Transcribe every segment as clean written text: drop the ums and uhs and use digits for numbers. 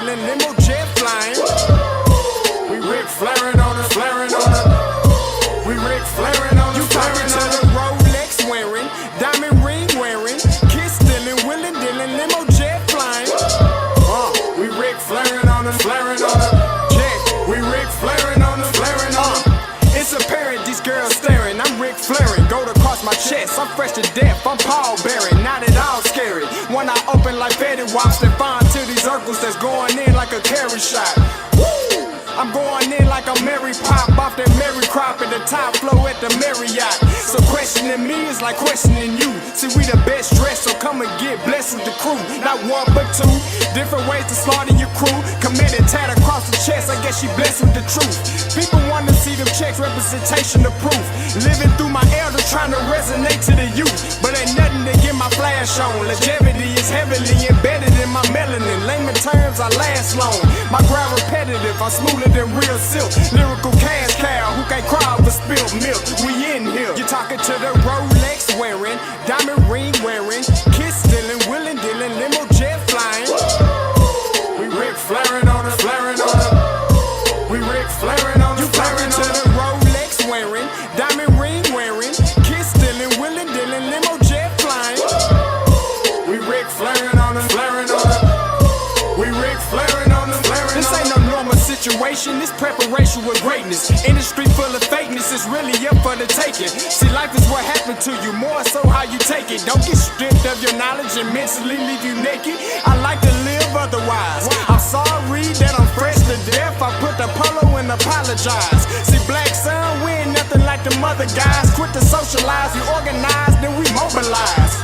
dealing, limo jet flying. We Rick flaring on us, flaring on us. We Rick flaring on us. You talking to the Rolex wearing, diamond ring wearing, kiss stealing, willing dealing, limo jet flying. We Rick flaring on us, flaring on us. Check, we Rick flaring on us, flaring on us. It's apparent these girls staring. I'm Rick flaring, gold across my chest. I'm fresh to death, I'm Paul Bearing, not at all scary. When I open like Fetty Wops and find to these circles that's going in like a carry shot. Woo! I'm going in like a Mary Pop off that Mary Crop at the top flow at the Marriott. So questioning me is like questioning you. See, we the best dressed, so come and get blessed with the crew. Not one but two, different ways to slaughter your crew. Committed tat across the chest, I guess she blessed with the truth. People want to see them checks, representation of proof. Living through my elders, trying to resonate to the youth. But ain't nothing to get my flash on. Longevity is heavily embedded in my melanin. Layman terms, I last long. My grind repetitive, I'm smoother than real silk. Lyrical cash cow who can't cry over spilled milk. We in here. You're talking to the Rolex wearing, diamond ring wearing, kiss stealing, willing dealing, limo jet flying. We Rick flaring on us, flaring on us. We Rick flaring on us. You talking to the Rolex wearing, diamond ring wearing, kiss stealing, willing dealing, limo jet flying. We Rick flaring on us, flaring on us. We Rick flaring on us, flaring on us. This ain't no normal situation, this preparation with greatness. Industry full of fakeness, it's really up for the taking. See, life is what happened to you, more so how you take it. Don't get stripped of your knowledge and mentally leave you naked. I like to live otherwise. I'm sorry that I'm fresh to death. I put the polo and apologize. See, Black Sun, we ain't nothing like the mother guys. Quit to socialize, we organize, then we mobilize.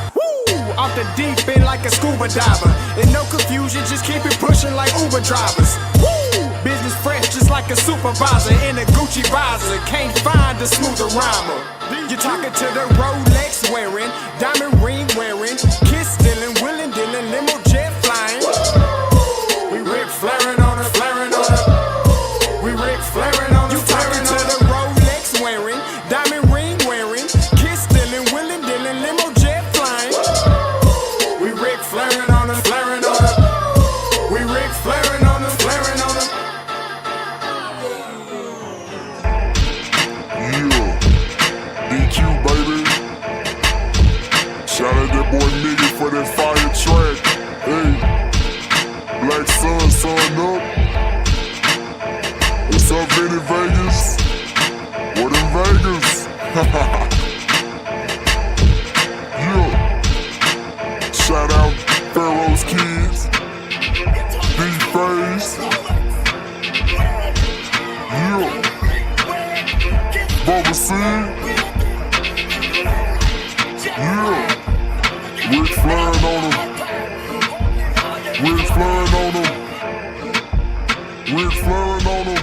Off the deep end like a scuba diver. And no confusion, just keep it pushing like Uber drivers. Woo! Business fresh just like a supervisor in a Gucci visor. Can't find a smoother rhymer. You're talking to the Rolex wearing, diamond ring wearing, kiss stealing, willing dealing, limo jet flying. We Rick flaring on us, flaring on us. We Rick flaring on us. You talking to the Rolex wearing, diamond ring wearing, kiss stealing, willing dealing, limo jet flying. We Rick flaring on us, flaring on us. We Rick flaring on us, flaring on us. Yeah, DQ baby. Shout out that boy nigga for that fire track. Hey, Black Sun, sun up. What's up, Vinny Vegas? What in Vegas? Yeah. Shout out Pharaoh's Kids, D-Phase, yeah, Bubba C, yeah, Rick flaring on him, Rick flaring on him, Rick flaring on him,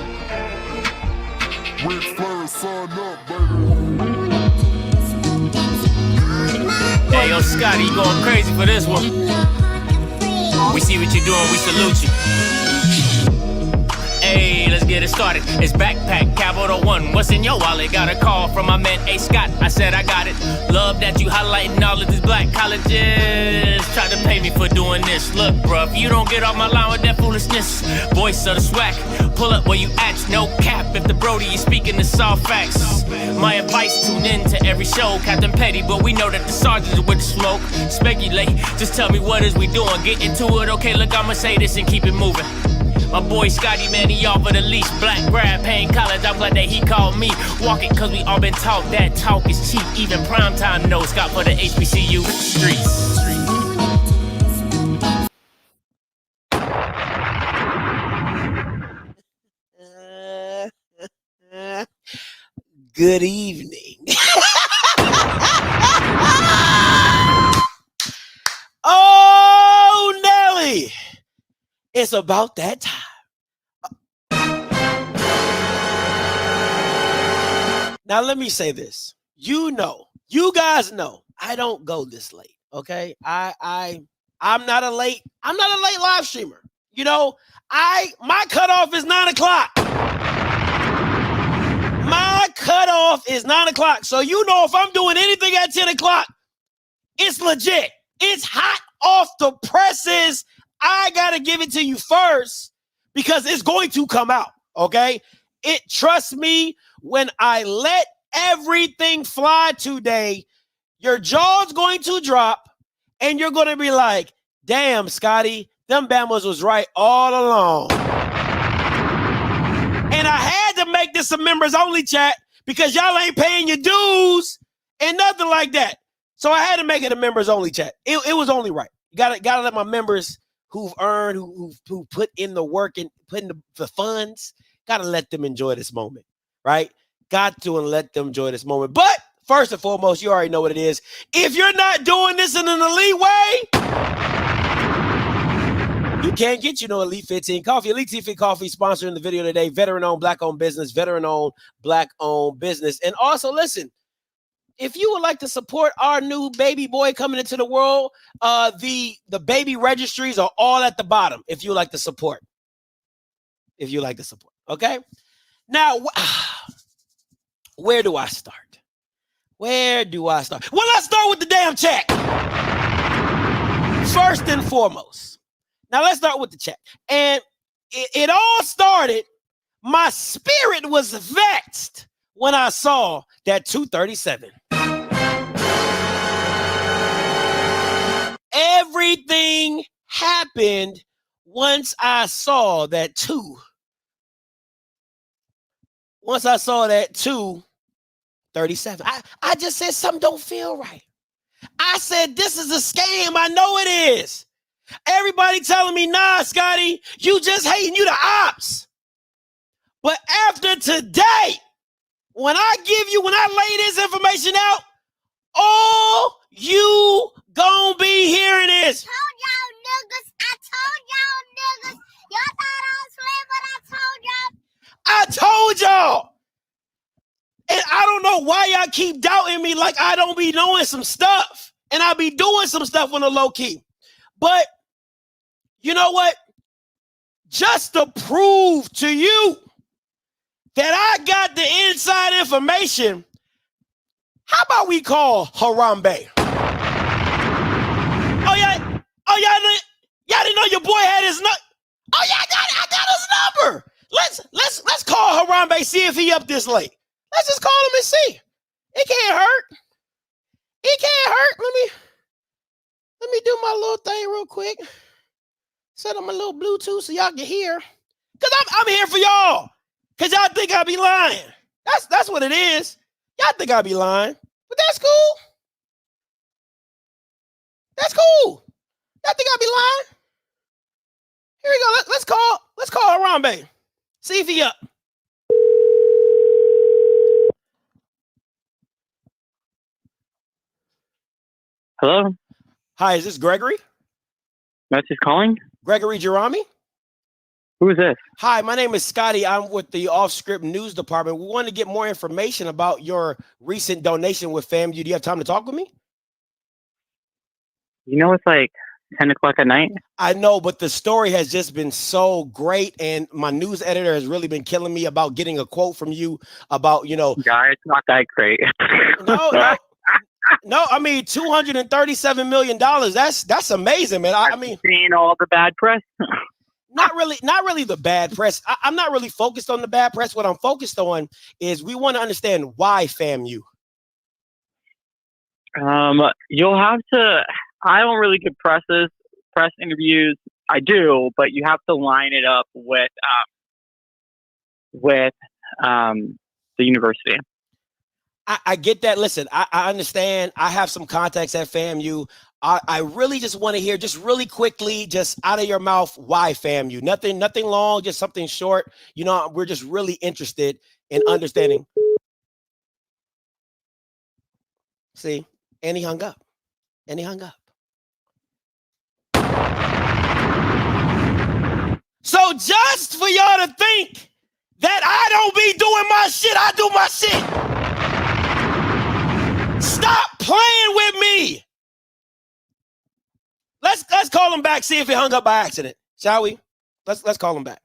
Rick flaring, son up, baby. Hey, yo, Scotty, you going crazy for this one. We see what you're doing, we salute you. Hey, let's get it started. It's Backpack Capital One. What's in your wallet? Got a call from my man, A. Scott. I said I got it. Love that you highlighting all of these black colleges. Try to pay me for doing this. Look, bruh, if you don't get off my line with that foolishness, voice of the swag, pull up where you at, no cap. If the Brody is speaking the soft facts, my advice, tune in to every show. Captain Petty, but we know that the sergeants are with the smoke. Speculate, just tell me what is we doing. Get into it, okay, look, I'ma say this and keep it moving. My boy Scotty, man, he offered the least. Black grad, paying college, I'm glad that he called me. Walk it, cause we all been taught that talk is cheap. Even primetime knows Scott for the HBCU streets. Good evening. Oh, Nelly! It's about that time. Now, let me say this. You guys know, I don't go this late, okay? I'm not a late live streamer. You know, my cutoff is 9 o'clock. My cutoff is 9 o'clock. So you know if I'm doing anything at 10 o'clock, it's legit. It's hot off the presses. I gotta give it to you first because it's going to come out. Okay, trust me, when I let everything fly today, your jaw's going to drop, and you're going to be like, "Damn, Scotty, them Bama's was right all along." And I had to make this a members only chat because y'all ain't paying your dues and nothing like that. So I had to make it a members only chat. It was only right. You gotta let my members who've earned, who put in the work and put in the funds, gotta let them enjoy this moment, right? Got to and let them enjoy this moment. But first and foremost, you already know what it is. If you're not doing this in an elite way, you can't get Elite 15 Coffee. Elite 15 Coffee sponsoring the video today. Veteran-owned, black-owned business. Veteran-owned, black-owned business. And also, listen, if you would like to support our new baby boy coming into the world, the baby registries are all at the bottom if you like to support. If you like to support, okay? Now, where do I start? Where do I start? Well, let's start with the damn check. First and foremost. Now, let's start with the check. And it all started, my spirit was vexed when I saw that 237. Everything happened once I saw that 237. I just said something don't feel right. I said, this is a scam. I know it is. Everybody telling me, nah, Scotty, you just hating, you the ops. But after today, when I lay this information out, all you gonna be hearing is, I told y'all niggas. Y'all thought I was playing, but I told y'all. And I don't know why y'all keep doubting me like I don't be knowing some stuff. And I be doing some stuff on the low key. But you know what? Just to prove to you that I got the inside information, how about we call Harambe? Y'all didn't know your boy had his number. Oh yeah, I got his number. Let's call Harambe, see if he up this late. Let's just call him and see. It can't hurt. It can't hurt. Let me do my little thing real quick. Set up my little Bluetooth so y'all can hear. Cause I'm here for y'all. Cause y'all think I be lying. That's what it is. Y'all think I be lying, but that's cool. That's cool. Y'all think I be lying? Here we go. Let's call Harambe. See if he up. Hello? Hi, is this Gregory? That's just calling? Gregory Jerami? Who is this? Hi, my name is Scotty. I'm with the Offscript News Department. We want to get more information about your recent donation with FAMU. Do you have time to talk with me? You know it's like 10 o'clock at night? I know, but the story has just been so great, and my news editor has really been killing me about getting a quote from you about, Yeah, it's not that great. No, I mean, $237 million. That's amazing, man. I mean, seeing all the bad press. not really the bad press. I'm not really focused on the bad press. What I'm focused on is we want to understand why FAMU. You'll have to. I don't really give press interviews. I do, but you have to line it up with the university. I get that. Listen, I understand. I have some contacts at FAMU. I really just want to hear, just really quickly, just out of your mouth, why FAMU? Nothing long, just something short. We're just really interested in understanding. See, and he hung up. So just for y'all to think that I don't be doing my shit, I do my shit. Stop playing with me. Let's call him back, see if he hung up by accident, shall we? Let's call him back.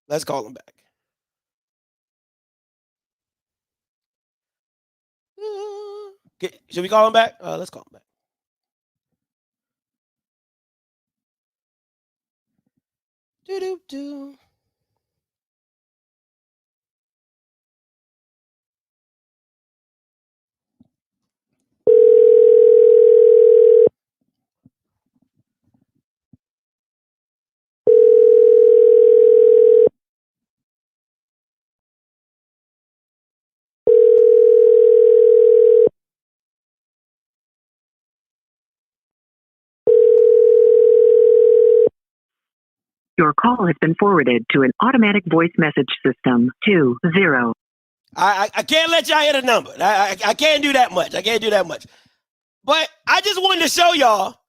Let's call him back. Should we call him back? Let's call him back. Do-do-do. Your call has been forwarded to an automatic voice message system. 20. I can't let y'all hit a number. I can't do that much. I can't do that much. But I just wanted to show y'all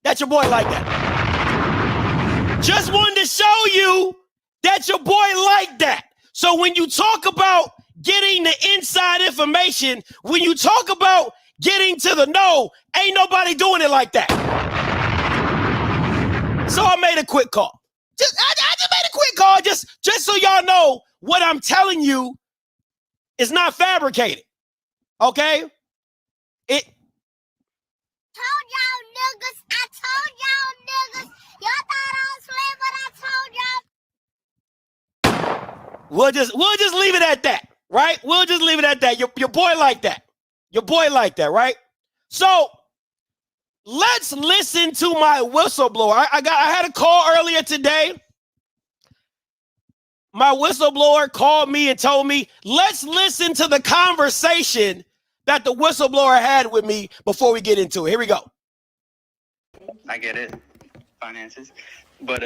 that your boy like that. Just wanted to show you that your boy like that. So when you talk about getting the inside information, when you talk about getting to the know, ain't nobody doing it like that. So I made a quick call. I just made a quick call just so y'all know what I'm telling you is not fabricated. Okay? It Told y'all niggas. I told y'all niggas. Y'all thought I was playing, but I told y'all. we'll just leave it at that, right? We'll just leave it at that. Your boy like that. Your boy like that, right? So let's listen to my whistleblower. I had a call earlier today. My whistleblower called me and told me, let's listen to the conversation that the whistleblower had with me before we get into it. Here we go. I get it, finances. But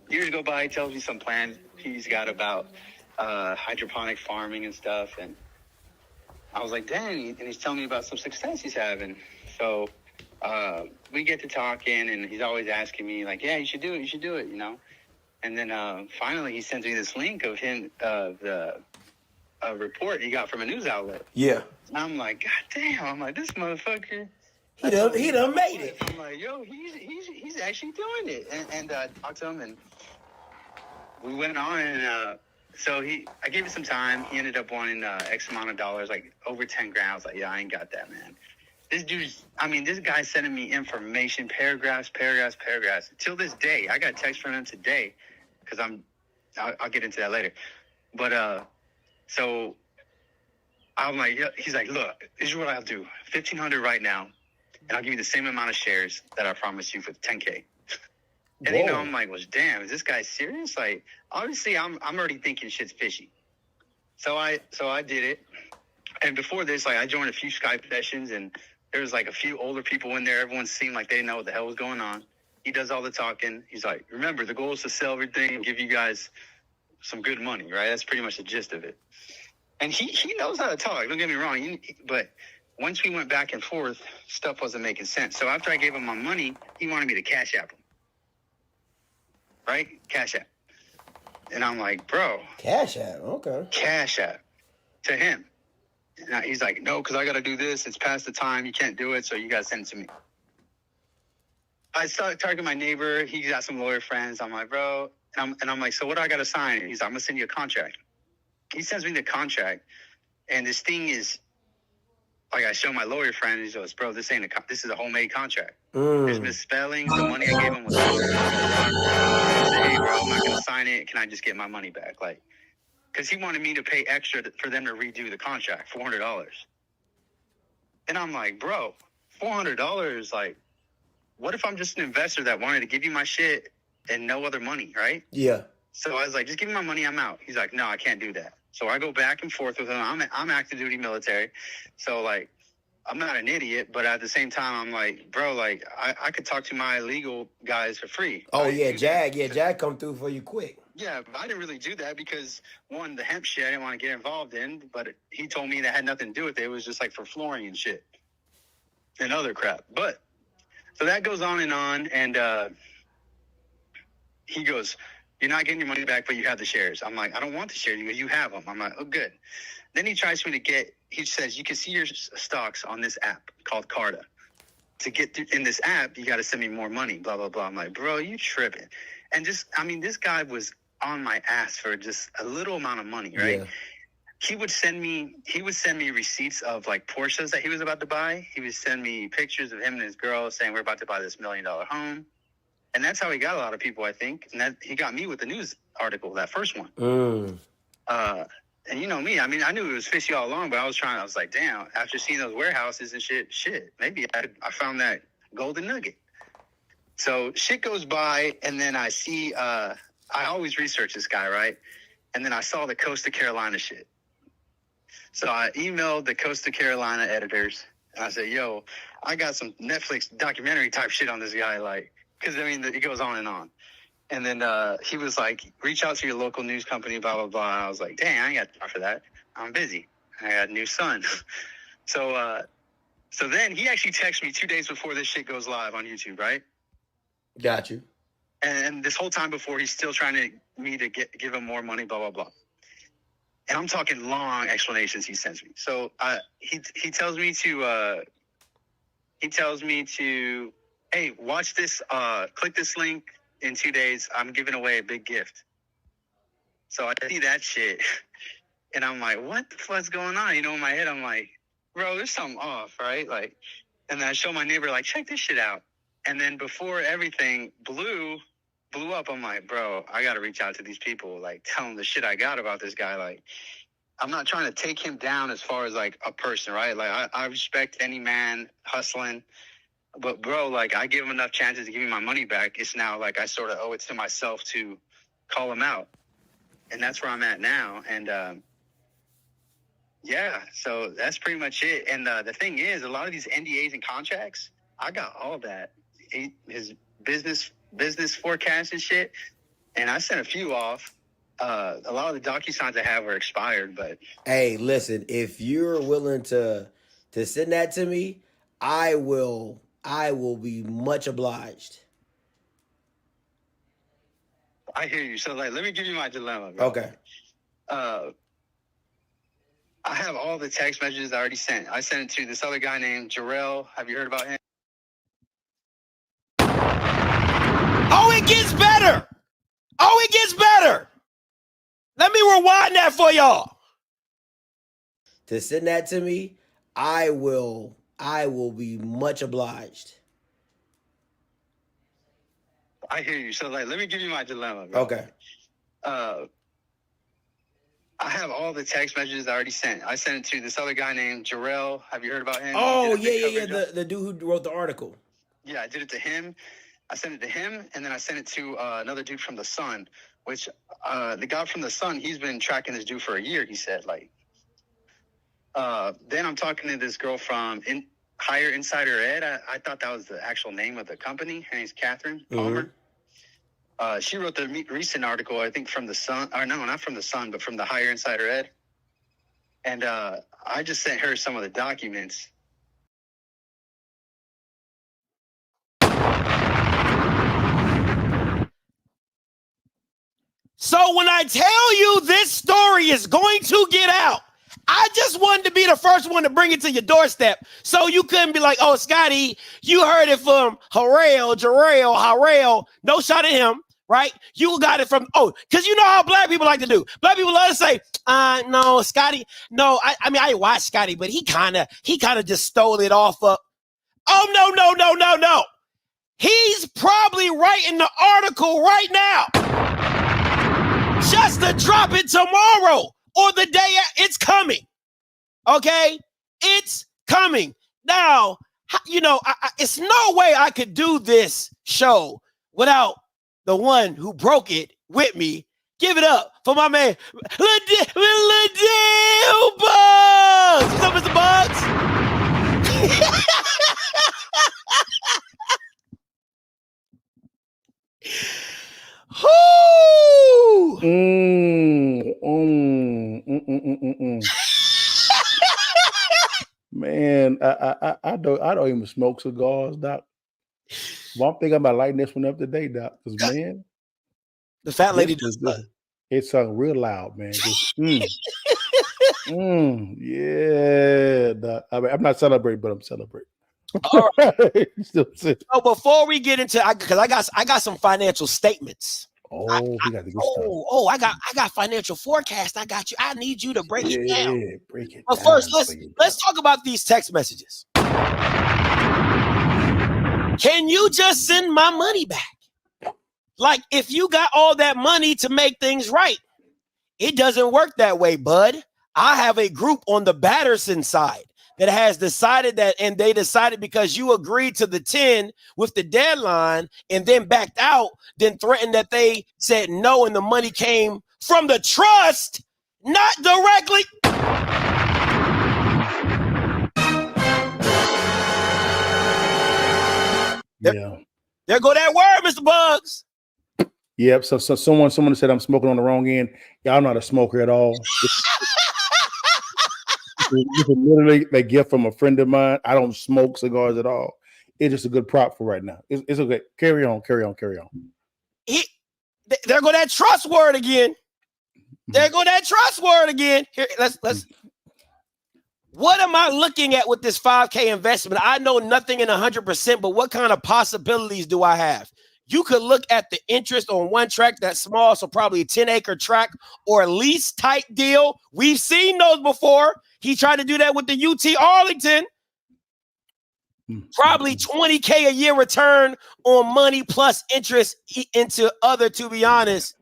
years go by, he tells me some plans he's got about hydroponic farming and stuff. And I was like, dang, and he's telling me about some success he's having. So we get to talking, and he's always asking me, like, yeah, you should do it, you know? And then finally he sends me this link of him, the report he got from a news outlet. Yeah. And I'm like, God damn, I'm like, this motherfucker. He done made it. I'm like, yo, he's actually doing it. And I talked to him, and we went on, and so I gave him some time. He ended up wanting X amount of dollars, like over 10 grand. I was like, yeah, I ain't got that, man. This guy's sending me information, paragraphs. Till this day, I got a text from him today, because I'll get into that later. But so I'm like, yeah, he's like, look, this is what I'll do. 1,500 right now, and I'll give you the same amount of shares that I promised you for 10K. And Whoa. you know, I'm like, well, damn, is this guy serious? Like, obviously, I'm already thinking shit's fishy. So I did it. And before this, like, I joined a few Skype sessions, and there was like a few older people in there. Everyone seemed like they didn't know what the hell was going on. He does all the talking. He's like, remember, the goal is to sell everything and give you guys some good money, right? That's pretty much the gist of it. And he knows how to talk. Don't get me wrong. But once we went back and forth, stuff wasn't making sense. So after I gave him my money, he wanted me to Cash App him. Right? Cash App. And I'm like, bro. Cash App, okay. Cash App to him. And he's like, no, because I got to do this. It's past the time. You can't do it, so you got to send it to me. I started talking to my neighbor. He got some lawyer friends. I'm like, bro. And I'm like, so what do I got to sign? He's like, I'm going to send you a contract. He sends me the contract. And this thing is, like, I show my lawyer friend. He goes, bro, this is a homemade contract. There's misspellings. The money I gave him was wrong. I said, hey, bro, I'm not going to sign it. Can I just get my money back? Like, because he wanted me to pay extra for them to redo the contract, $400. And I'm like, bro, $400, like, what if I'm just an investor that wanted to give you my shit and no other money, right? Yeah. So I was like, just give me my money, I'm out. He's like, no, I can't do that. So I go back and forth with him. I'm active duty military. So, like, I'm not an idiot, but at the same time, I'm like, bro, like, I could talk to my legal guys for free. Oh, right? yeah, Jag come through for you quick. Yeah, but I didn't really do that because, one, the hemp shit I didn't want to get involved in, but he told me that had nothing to do with it. It was just like for flooring and shit and other crap. But so that goes on, and he goes, you're not getting your money back, but you have the shares. I'm like, I don't want the shares. He goes, you have them. I'm like, oh, good. Then he tries me to he says, you can see your stocks on this app called Carta. To get in this app, you got to send me more money, blah, blah, blah. I'm like, bro, you tripping. And this guy was on my ass for just a little amount of money, right? Yeah. He would send me receipts of like Porsches that he was about to buy. He would send me pictures of him and his girl saying, we're about to buy this $1 million home. And that's how he got a lot of people, I think. And that he got me with the news article, that first one. And you know me, I mean, I knew it was fishy all along, but I was like, damn, after seeing those warehouses and shit, maybe I found that golden nugget. So shit goes by, and then I see, I always research this guy, right? And then I saw the Coastal Carolina shit. So I emailed the Coastal Carolina editors, and I said, yo, I got some Netflix documentary type shit on this guy, like, because, I mean, it goes on and on. And then he was like, reach out to your local news company, blah, blah, blah. And I was like, dang, I ain't got time for that. I'm busy. I got a new son. So then he actually texted me 2 days before this shit goes live on YouTube, right? Got you. And this whole time before, he's still trying to give him more money, blah, blah, blah. And I'm talking long explanations he sends me. So he tells me to, hey, watch this, click this link. In 2 days, I'm giving away a big gift. So I see that shit, and I'm like, what the fuck's going on? You know, in my head, I'm like, bro, there's something off, right? Like, and then I show my neighbor, like, check this shit out. And then before everything blew up, I'm like, bro, I got to reach out to these people, like, tell them the shit I got about this guy. Like, I'm not trying to take him down as far as, like, a person, right? Like, I respect any man hustling. But, bro, like, I give him enough chances to give me my money back. It's now, like, I sort of owe it to myself to call him out. And that's where I'm at now. And, yeah, so that's pretty much it. And the thing is, a lot of these NDAs and contracts, I got all that. His business forecast and shit. And I sent a few off. A lot of the DocuSigns I have are expired, but... Hey, listen, if you're willing to send that to me, I will be much obliged. I hear you. So, like, let me give you my dilemma, bro. Okay. I have all the text messages I already sent. I sent it to this other guy named Jarrell. Have you heard about him? Oh, it gets better. Let me rewind that for y'all. To send that to me, I will be much obliged. I hear you. So, like, let me give you my dilemma, bro. Okay. I have all the text messages I already sent. I sent it to this other guy named Jarrell. Have you heard about him? Oh, yeah. The dude who wrote the article. Yeah, I did it to him. I sent it to him, and then I sent it to another dude from The Sun, which the guy from The Sun, he's been tracking this dude for a year, he said. Like, then I'm talking to this girl from Higher Insider Ed. I thought that was the actual name of the company. Her name's Catherine Palmer. Mm-hmm. She wrote the recent article, I think, from The Sun. Or no, not from The Sun, but from the Higher Insider Ed. And I just sent her some of the documents. So when I tell you this story is going to get out, I just wanted to be the first one to bring it to your doorstep. So you couldn't be like, oh, Scotty, you heard it from Harrell. No shot at him, right? You got it from, because you know how black people like to do. Black people love to say, no, Scotty. No, I mean, I watched Scotty, but he kind of just stole it off of. Oh, no. He's probably writing the article right now. Just to drop it tomorrow or the day it's coming. Okay? It's coming. Now, you know, it's no way I could do this show without the one who broke it with me. Give it up for my man, Ladell Bugs. What's up, Mr. Bugs? Man, I don't even smoke cigars, Doc. Well, I'm thinking about lighting this one up today, Doc. Because man, the fat lady does that. It sung real loud, man. Just, yeah, Doc. I mean, I'm not celebrating, but I'm celebrating. All right. So before we get into, because I got some financial statements. We got the good stuff. I got financial forecast. I got you. I need you to break it down. Break it. But first, let's talk about these text messages. Can you just send my money back? Like, if you got all that money to make things right, it doesn't work that way, bud. I have a group on the Batterson side that has decided that, and they decided because you agreed to the 10 with the deadline and then backed out, then threatened that they said no, and the money came from the trust, not directly. Yeah. There go that word, Mr. Bugs. Yep. So someone said I'm smoking on the wrong end. Y'all not a smoker at all. This is literally a gift from a friend of mine. I don't smoke cigars at all. It's just a good prop for right now. It's okay. Carry on. There go that trust word again. There go that trust word again. Here, let's. What am I looking at with this 5K investment? I know nothing in 100%, but what kind of possibilities do I have? You could look at the interest on one track that's small, so probably a 10-acre track or a lease type deal. We've seen those before. He tried to do that with the UT Arlington. Probably 20K a year return on money plus interest into other, to be honest.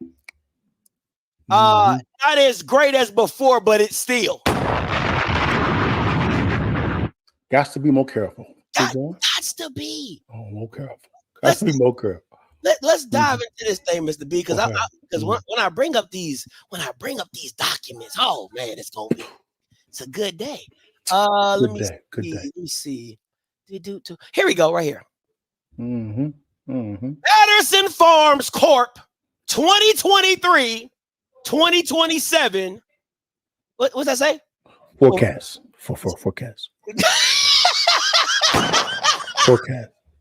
Not as great as before, but it's still. Got to be more careful. Got to be. Oh, more careful. Got to be more careful. Let's dive into this thing, Mr. B, because when I bring up these documents, oh man, it's a good day. Let me see. Here we go, right here. Patterson Farms Corp 2023, 2027. What's that say? Forecast. Forecast.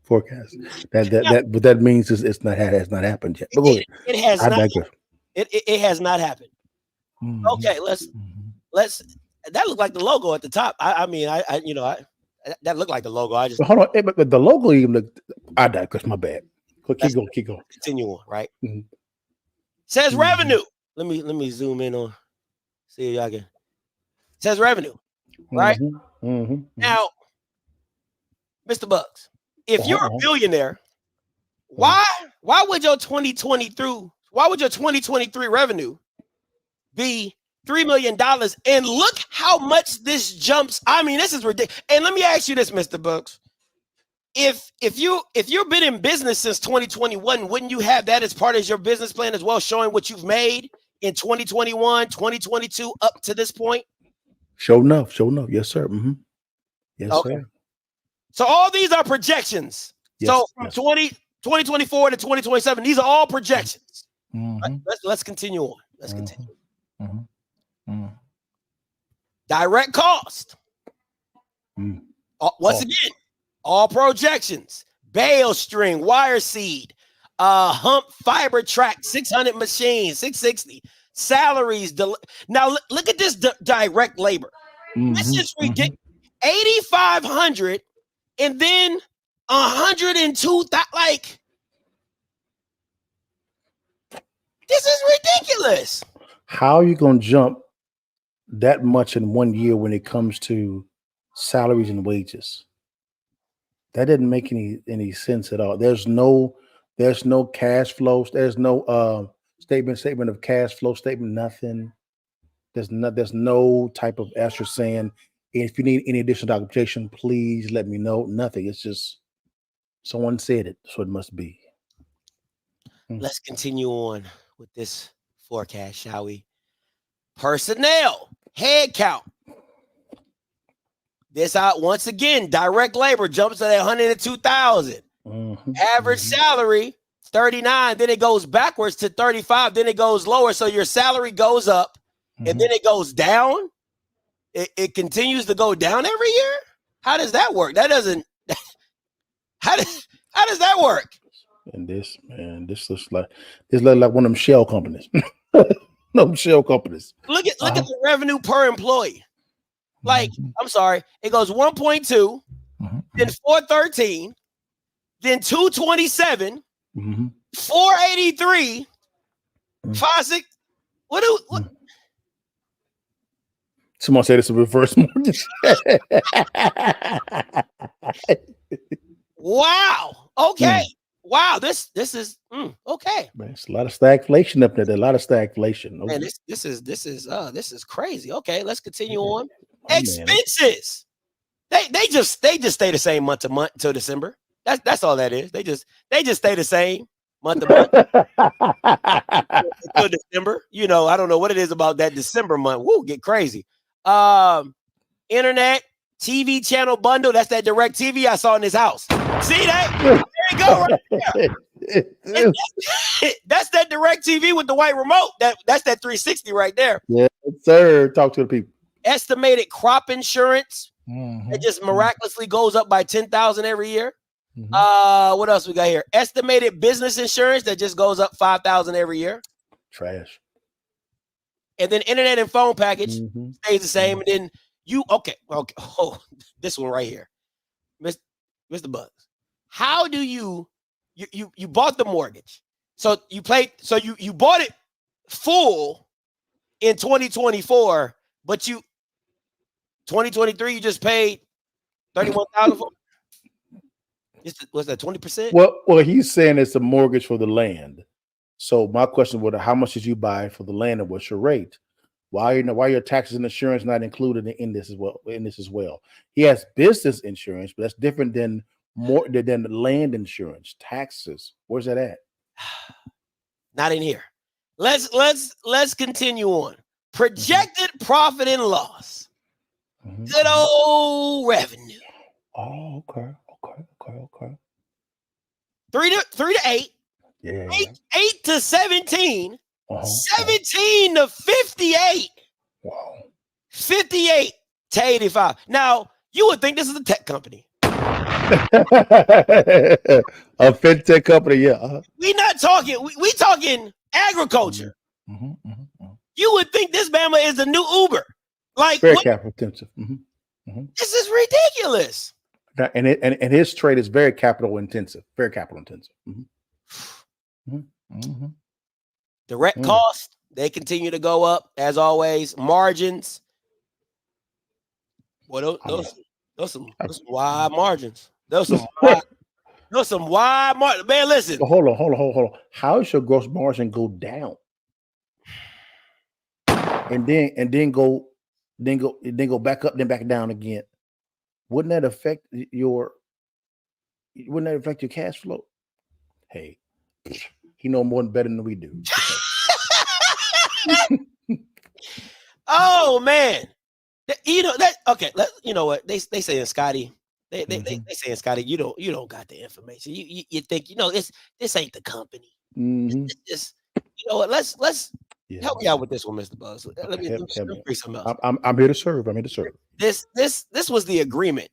Forecast. What that means is it has not happened yet. It has not. It has not happened. Okay, let's. That looked like the logo at the top. I mean, that looked like the logo. I just hold on, but the logo even looked. I digress. My bad. Keep going. Continue on. Right. Says revenue. Let me zoom in on. See if y'all can. Says revenue. Right. Now, Mr. Bugs, if you're a billionaire, why would your 2023 revenue be $3 million? And look how much this jumps. I mean, this is ridiculous. And let me ask you this, Mr. Bugs. If you've been in business since 2021, wouldn't you have that as part of your business plan as well, showing what you've made in 2021, 2022 up to this point? Show enough. Yes, sir. Yes, okay. Sir. So all these are projections. Yes, so from 2024 to 2027, these are all projections. Let's continue on. Let's continue. Direct cost. Once again, all projections. Bale string, wire seed, hump fiber track, 600 machines, 660. Salaries. Now look at this direct labor. This is ridiculous. 8,500 and then 102,000. Like, this is ridiculous. How are you going to jump that much in 1 year when it comes to salaries and wages? That didn't make any sense at all. There's no cash flows. There's no statement of cash flow statement. Nothing. There's no type of extra saying, if you need any additional documentation, please let me know. Nothing. It's just someone said it, so it must be. Let's continue on with this forecast, shall we? Personnel, head count. This out once again, direct labor jumps to 102,000. Average salary, 39. Then it goes backwards to 35. Then it goes lower. So your salary goes up and then it goes down. It continues to go down every year. How does that work? That doesn't. How does that work? And this looks like one of them shell companies. No shell companies. Look at the revenue per employee. Like, I'm sorry, it goes 1.2, then 413, then 227, 483, 56. What? Someone said it's a reverse mortgage. Wow. Okay. wow, this is okay. Man, it's a lot of stagflation up there. There's a lot of stagflation. Man, this is crazy. Okay, let's continue Yeah. on. Oh, man. Expenses. They just stay the same month to month until December. That's all that is. They just stay the same month to month until December. You know, I don't know what it is about that December month. Woo, get crazy. Internet, TV channel bundle. That's that direct TV I saw in this house. See that? There you go, right there. That's that direct TV with the white remote. That's that 360 right there. Yes, sir. Talk to the people. Estimated crop insurance. It just miraculously goes up by 10,000 every year. What else we got here? Estimated business insurance that just goes up 5,000 every year. Trash. And then internet and phone package stays the same. And then okay. Oh, this one right here, Mr. Bugs. How do you bought the mortgage? So you bought it full in 2024, but 2023 you just paid 31,000 for. Was that 20%? Well, he's saying it's a mortgage for the land. So my question was, how much did you buy for the land, and what's your rate? Why your taxes and insurance not included in this as well? He has business insurance, but that's different than the land insurance. Taxes. Where's that at? Not in here. Let's continue on. Projected profit and loss. Good old revenue. Oh, okay. 3 to 8. Yeah. 8 to 17. 17 to 58. Wow. 58 to 85. Now, you would think this is a tech company. A fintech company, yeah. We not talking, we talking agriculture. You would think this Bama is the new Uber. Like very capital intensive. This is ridiculous. And his trade is very capital intensive. Very capital intensive. Direct cost, they continue to go up as always. Margins. Well, those some wide margins. Those some wide margins. Man, listen. Well, hold on. How does your gross margin go down? And then go back up, then back down again? Wouldn't that affect your cash flow? Hey, he know more better than we do. Oh man, you know that. Okay, you know what they saying, Scotty. They saying, Scotty, you don't got the information. You think this ain't the company. It's just, you know what? Let's help me out with this one, Mr. Buzz. Let me bring something else. I'm here to serve. This was the agreement,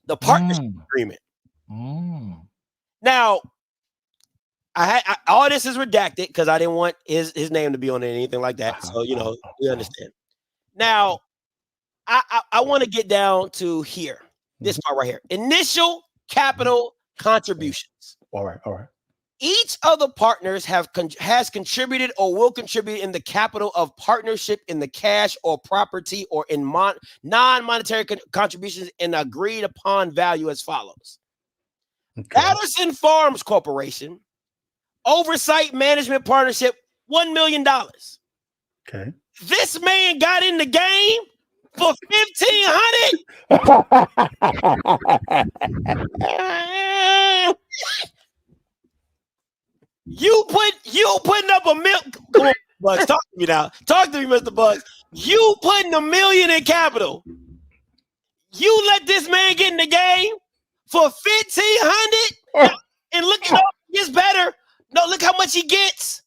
the partnership agreement. Now, I all this is redacted because I didn't want his name to be on it or anything like that. So we understand. Now, I want to get down to here. This part right here. Initial capital contributions. All right. Each of the partners has contributed or will contribute in the capital of partnership in the cash or property or in non-monetary contributions in agreed upon value as follows. Okay. Patterson Farms Corporation, Oversight Management Partnership, $1 million. Okay. This man got in the game for $1,500. You putting up a million. Come on, Bugs. Talk to me now. Talk to me, Mr. Bugs. You putting $1 million in capital. You let this man get in the game for $1,500, and look at it gets better. No, look how much he gets.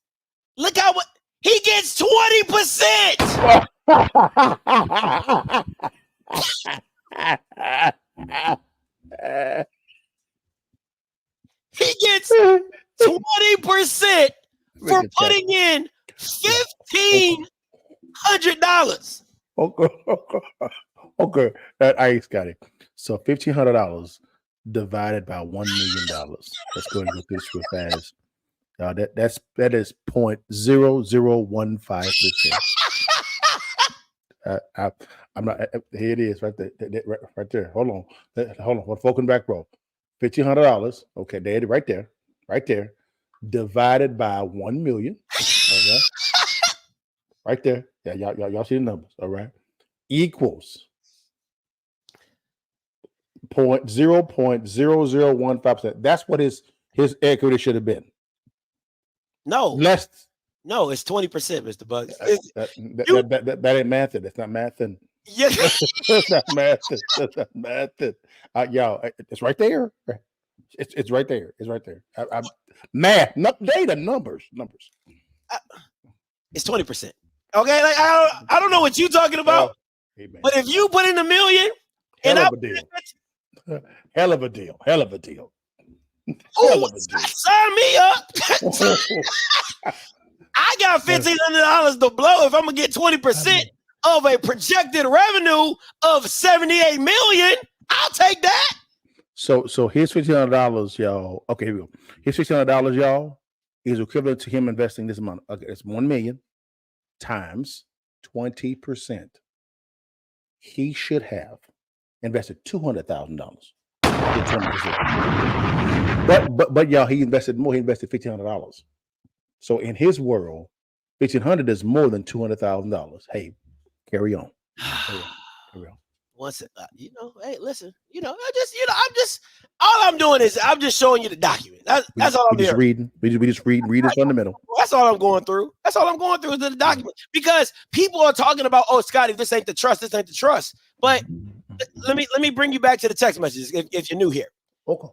Look how what he gets 20%. He gets 20% for putting in $1,500. Okay. That ice got it. So $1,500 divided by $1 million. Let's go and get this real fast. That is 0.0015%. I'm not. Here it is, right there. Right there. Hold on. We're focusing back, bro. $1,500. Okay, there, right there. right there, divided by 1 million. All right. Right there. Yeah, y'all see the numbers. All right. Equals 0.0015%. That's what his equity should have been. No, Less. no, it's 20%, Mr. Bugs. That ain't mathing. That's not mathing. Yeah. That's not mathing. That's not mathing. Y'all, it's right there. It's right there. It's right there. Math, not data, numbers. It's 20%. Okay, like I don't know what you're talking about, but if you put in $1 million, hell of a deal. Hell of a deal. Hell of a deal. Hell of a deal. Sign me up. I got $1,500 to blow if I'm gonna get 20% of a projected revenue of $78 million. I'll take that. So here's $1,500, y'all. Okay, here we go. Here's $1,500, y'all, is equivalent to him investing this amount. Okay, it's 1 million times 20%. He should have invested $200,000. 20%. But y'all, he invested more. He invested $1,500. So in his world, $1,500 is more than $200,000. Hey, carry on. Carry on. Once hey, listen, I'm just all I'm doing is I'm just showing you the document. That's all I'm doing. Reading. We just read the fundamental. That's all I'm going through. That's all I'm going through is the document. Because people are talking about, oh, Scotty, this ain't the trust. But let me bring you back to the text messages if you're new here. Okay.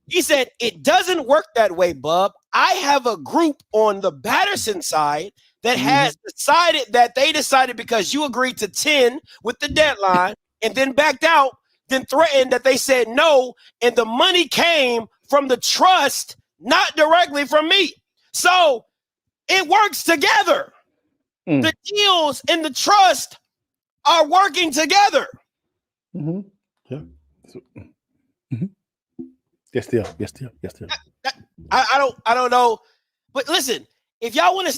He said, it doesn't work that way, Bub. I have a group on the Batterson side that has decided because you agreed to 10 with the deadline and then backed out, then threatened that they said no, and the money came from the trust, not directly from me. So it works together. The deals and the trust are working together. Mm-hmm. Yeah. Yes, still. I don't know, but listen, if y'all want to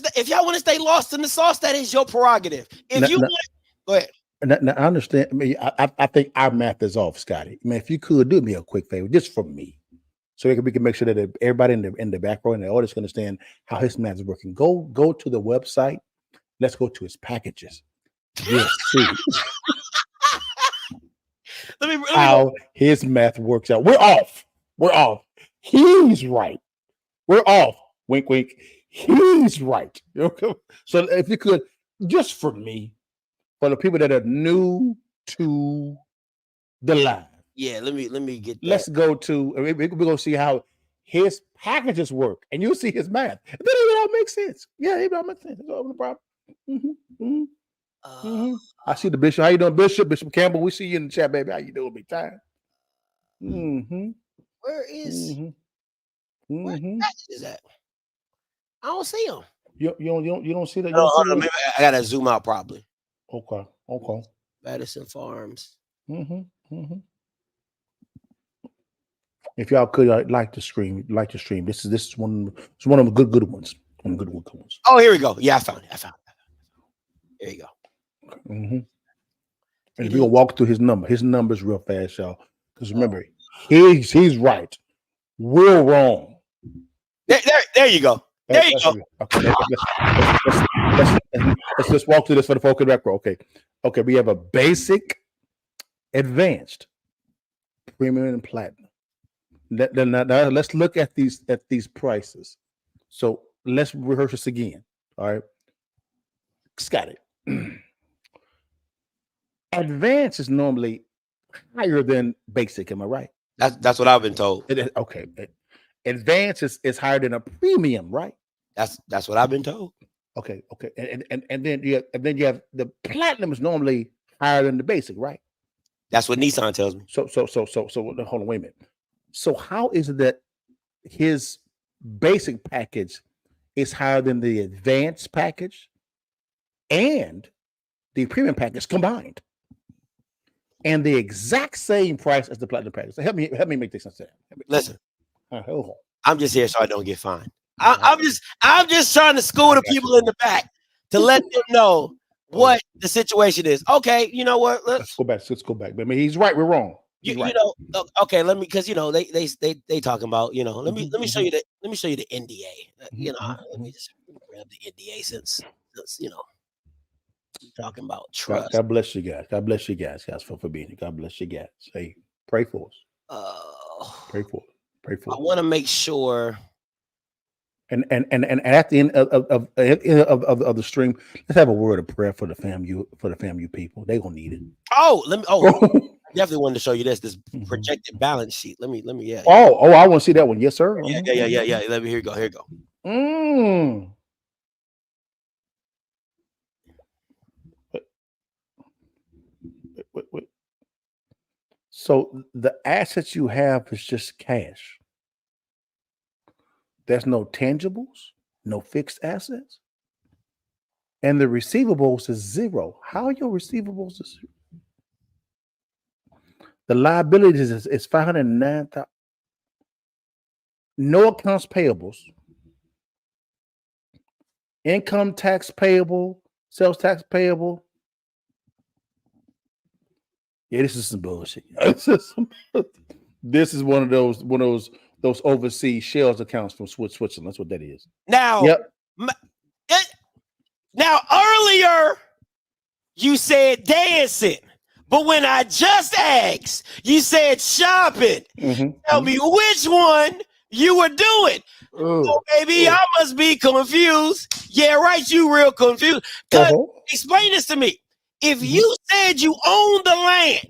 stay lost in the sauce, that is your prerogative. Go ahead. Now, I understand. I mean, I think our math is off, Scotty. I mean, if you could do me a quick favor, just for me, so we can make sure that everybody in the back row and the audience can understand how his math is working. Go to the website. Let's go to his packages. Yes, see how his math works out. We're off. He's right. We're off. Wink, wink. He's right. Okay. So if you could, just for me, for the people that are new to the live. Yeah, let me get that. Let's go to, we're going to see how his packages work, and you'll see his math. Then it all makes sense. Yeah, it all makes sense. That's no problem. I see the Bishop. How you doing, Bishop? Bishop Campbell, we see you in the chat, baby. How you doing, big time? Where is where is that? I don't see him. You don't see that? Maybe I gotta zoom out probably. Okay. Madison Farms. If y'all could like to stream. This is one of the good ones. One of the good ones. Oh, here we go. Yeah, I found it. There you go. And if we gonna walk through his numbers real fast, y'all. Because remember, he's right. We're wrong. There you go. There you go. Okay, let's just walk through this for the folk in the back row. Okay. We have a basic, advanced, premium, and platinum. Now let's look at these prices. So let's rehearse this again. All right, Scotty. Advanced is normally higher than basic. Am I right? That's what I've been told. Okay. Advanced is higher than a premium, right? That's what I've been told. Okay. And then you have the platinum is normally higher than the basic, right? That's what Nissan tells me. So hold on, wait a minute. So how is it that his basic package is higher than the advanced package and the premium package combined, and the exact same price as the platinum package? So help me make this sense. Listen, hold on. I'm just here so I don't get fined. I'm just trying to school the people in the back to let them know what the situation is. Okay, you know what? Let's go back. But I mean, he's right. We're wrong. He's You right. know, okay, let me, because they talking about, let me show you the NDA. Let me just grab the NDA since we're talking about trust. God bless you guys. God bless you guys for being here. God bless you guys. Hey, pray for us. Pray for us. Pray for I us. want to make sure. And at the end of the stream, let's have a word of prayer for the FAMU people. They gonna need it. Oh, I definitely wanted to show you this projected balance sheet. Let me, yeah. Oh, I want to see that one. Yes, sir. Yeah. Let me, here you go. Wait. So the assets you have is just cash. There's no tangibles, no fixed assets, and the receivables is zero. How are your receivables? The liabilities is 509,000. No accounts payables, income tax payable, sales tax payable. Yeah, this is some bullshit. This is one of those overseas shells accounts from Switzerland. That's what that is. Now, yep. Now earlier you said dancing, but when I just asked, you said shopping. Tell me which one you were doing. Oh, baby, I must be confused. Yeah, right. You real confused. Cause explain this to me. If you said you own the land,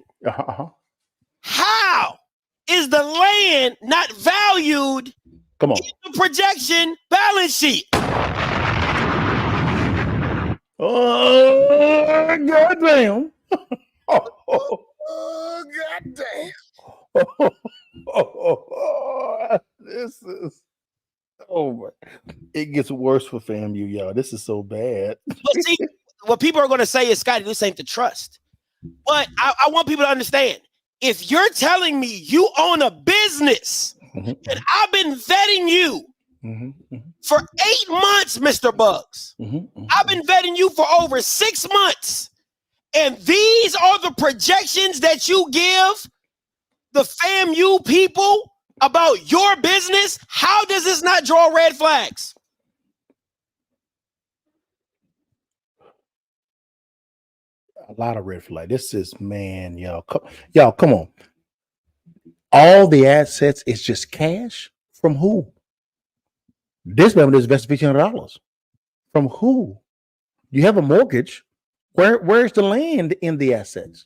how is the land not valued in the projection balance sheet? Oh, goddamn. Goddamn. This is, my. It gets worse for FAMU, y'all. This is so bad. But see, what people are going to say is, Scotty, this ain't the trust. But I want people to understand, if you're telling me you own a business and I've been vetting you for 8 months, Mr. Bugs, I've been vetting you for over 6 months, and these are the projections that you give the FAMU people about your business, how does this not draw red flags? A lot of red flag. This is, man, y'all. Come on. All the assets is just cash from who? This man is invested $1,500. From who? You have a mortgage. Where's the land in the assets?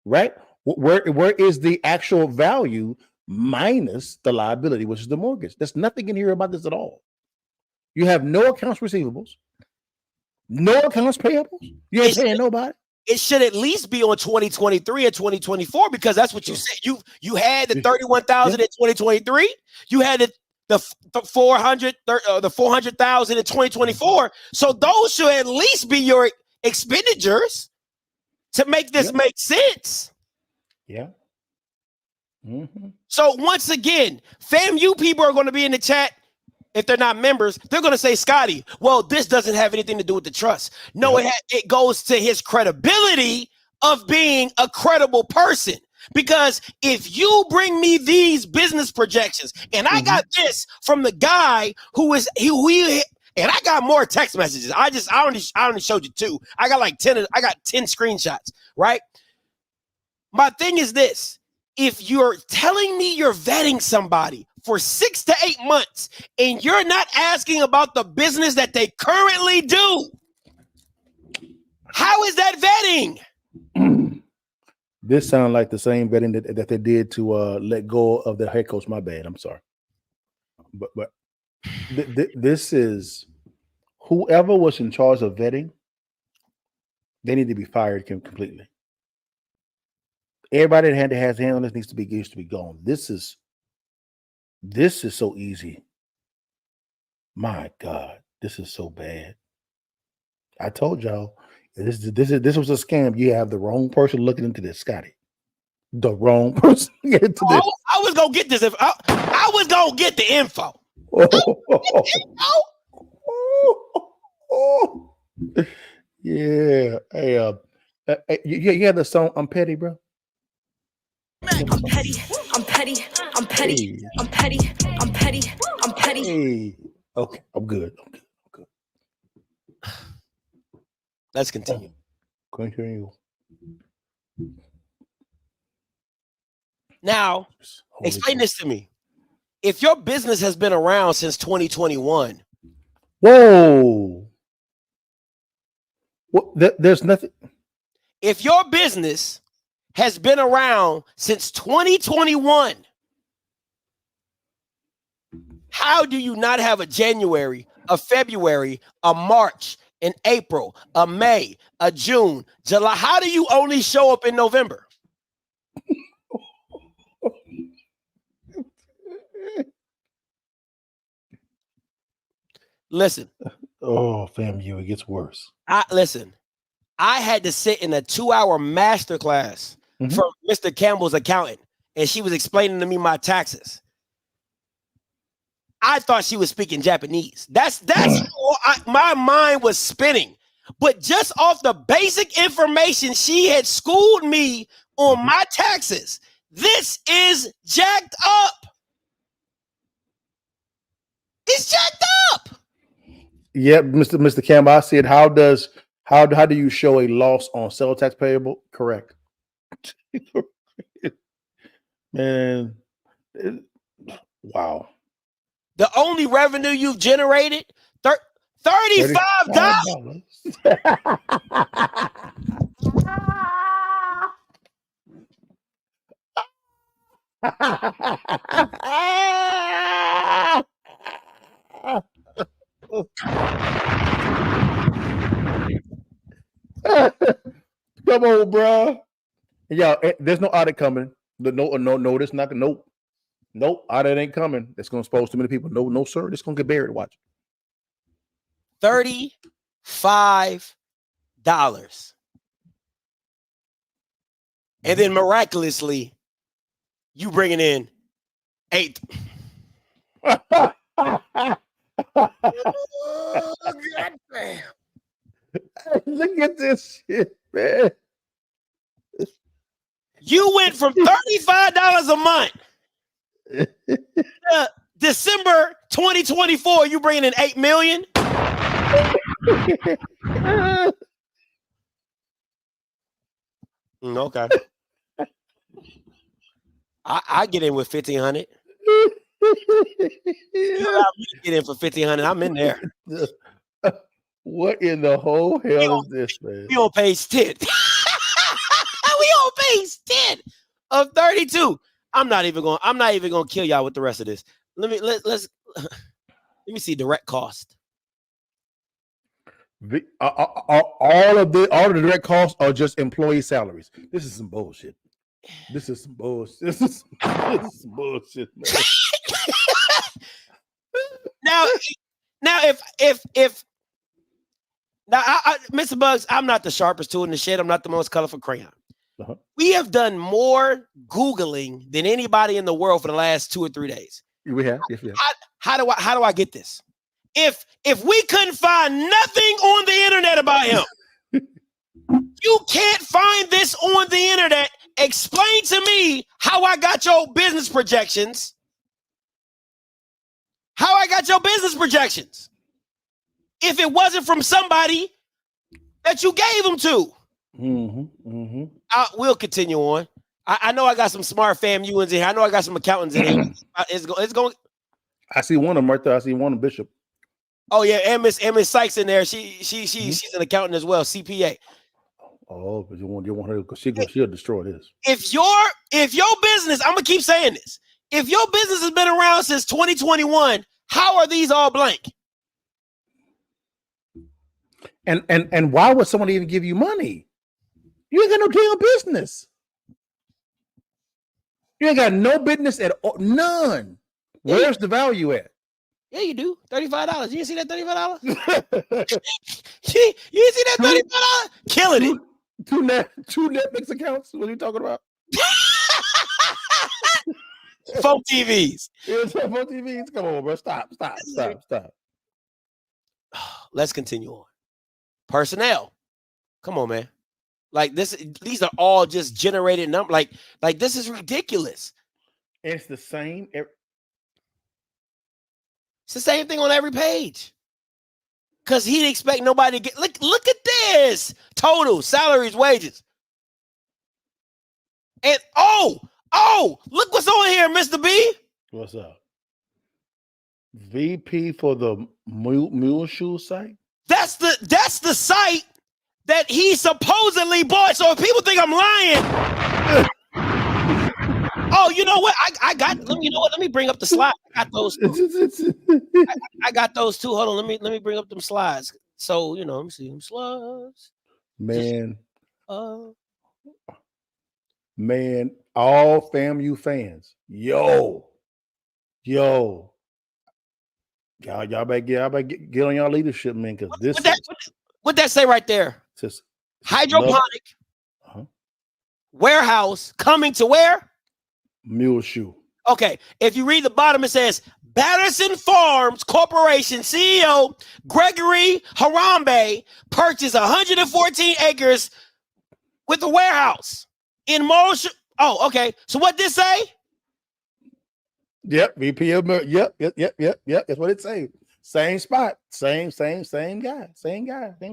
Right? Where is the actual value minus the liability, which is the mortgage? There's nothing in here about this at all. You have no accounts receivables, no accounts payables. You ain't paying nobody. It should at least be on 2023 and 2024 because that's what you said. You had the 31,000 in 2023. You had the 400,000 in 2024. So those should at least be your expenditures to make this make sense. Yeah. So once again, FAMU people are going to be in the chat. If they're not members, they're going to say, Scotty, well, this doesn't have anything to do with the trust. No, it goes to his credibility of being a credible person. Because if you bring me these business projections, and I got this from the guy and I got more text messages. I only showed you 2. I got like 10. I got 10 screenshots, right? My thing is this. If you're telling me you're vetting somebody for 6 to 8 months and you're not asking about the business that they currently do, how is that vetting? This sounds like the same vetting that they did to let go of the head coach. My bad. I'm sorry. But this is whoever was in charge of vetting, they need to be fired completely. Everybody that has hand on this needs to be gone. This is so easy. My God, this is so bad. I told y'all this was a scam. You have the wrong person looking into this, Scotty. The wrong person. I was gonna get this. I was gonna get the info. Yeah. Hey, you had the song "I'm Petty," bro. I'm petty, I'm petty, I'm petty, I'm petty, I'm petty, I'm petty. Hey. Okay, I'm good. Let's continue. Continue. Now, explain this to me. If your business has been around since 2021, whoa. What? There's nothing. If your business has been around since 2021, how do you not have a January, a February, a March, an April, a May, a June, July? How do you only show up in November? Listen. Oh, FAMU, it gets worse. Listen. I had to sit in a 2-hour masterclass from Mr. Campbell's accountant, and she was explaining to me my taxes. I thought she was speaking Japanese. That's my mind was spinning. But just off the basic information she had schooled me on my taxes, this is jacked up. It's jacked up. Yeah, Mr. Campbell, I said, how do you show a loss on sales tax payable? Correct. Man, wow. The only revenue you've generated, $35. Come on, bro. Yeah, there's no audit coming. No, this not. Nope, audit ain't coming. It's gonna expose too many people. No, sir. It's gonna get buried. Watch. $35. And then miraculously, you bringing in $8. Oh, goddamn. Look at this shit, man. You went from $35 a month to December 2024. You bringing in $8 million. Okay. I get in with 1,500. You allow me to get in for 1,500. I'm in there. What in the whole hell is this, man? We on page 10. We on page 10 of 32. I'm not even gonna kill y'all with the rest of this. Let me see direct cost. All of the direct costs are just employee salaries. This is some bullshit. This is some bullshit. This is some bullshit, man. Now, Mr. Bugs, I'm not the sharpest tool in the shed. I'm not the most colorful crayon. We have done more Googling than anybody in the world for the last 2 or 3 days. We have. Yes, we have. How do I get this? If we couldn't find nothing on the internet about him, you can't find this on the internet. Explain to me how I got your business projections. How I got your business projections. If it wasn't from somebody that you gave them to. We'll continue on. I know I got some smart FAMUs in here. I know I got some accountants in here. It's going. I see one of them right there. I see one of Bishop. Oh yeah, and Miss Sykes in there. She's an accountant as well, CPA. Oh, but you want her because she'll destroy this. If your business, I'm gonna keep saying this. If your business has been around since 2021, how are these all blank? And why would someone even give you money? You ain't got no damn business. You ain't got no business at all. None. Where's the value at? Yeah, you do. $35. You didn't see that $35? You didn't see that $35? Killing it. Two Netflix accounts? What are you talking about? 4 TVs. Yeah, 4 TVs. Come on, bro. Stop. Let's continue on. Personnel. Come on, man. Like this, these are all just generated numbers. Like this is ridiculous. It's the same. It's the same thing on every page. Because he'd expect nobody to get. Look at this total salaries, wages, and look what's on here, Mr. B. What's up? VP for the mule shoe site. That's the site that he supposedly bought. So if people think I'm lying, oh, you know what? I got. You know what? Let me bring up the slide. I got those. I got those too. Hold on. Let me bring up them slides. So let me see them slides. Man, all FAMU fans, yo, y'all better get on y'all leadership, man. Because this what that say right there? Just hydroponic warehouse coming to where? Mule shoe. Okay, if you read the bottom, it says Batterson Farms Corporation CEO Gregory Harambe purchased 114 acres with a warehouse in Motion. Oh, okay. So what this say? Yep, VP of yep. That's what it say. Same spot, same guy, same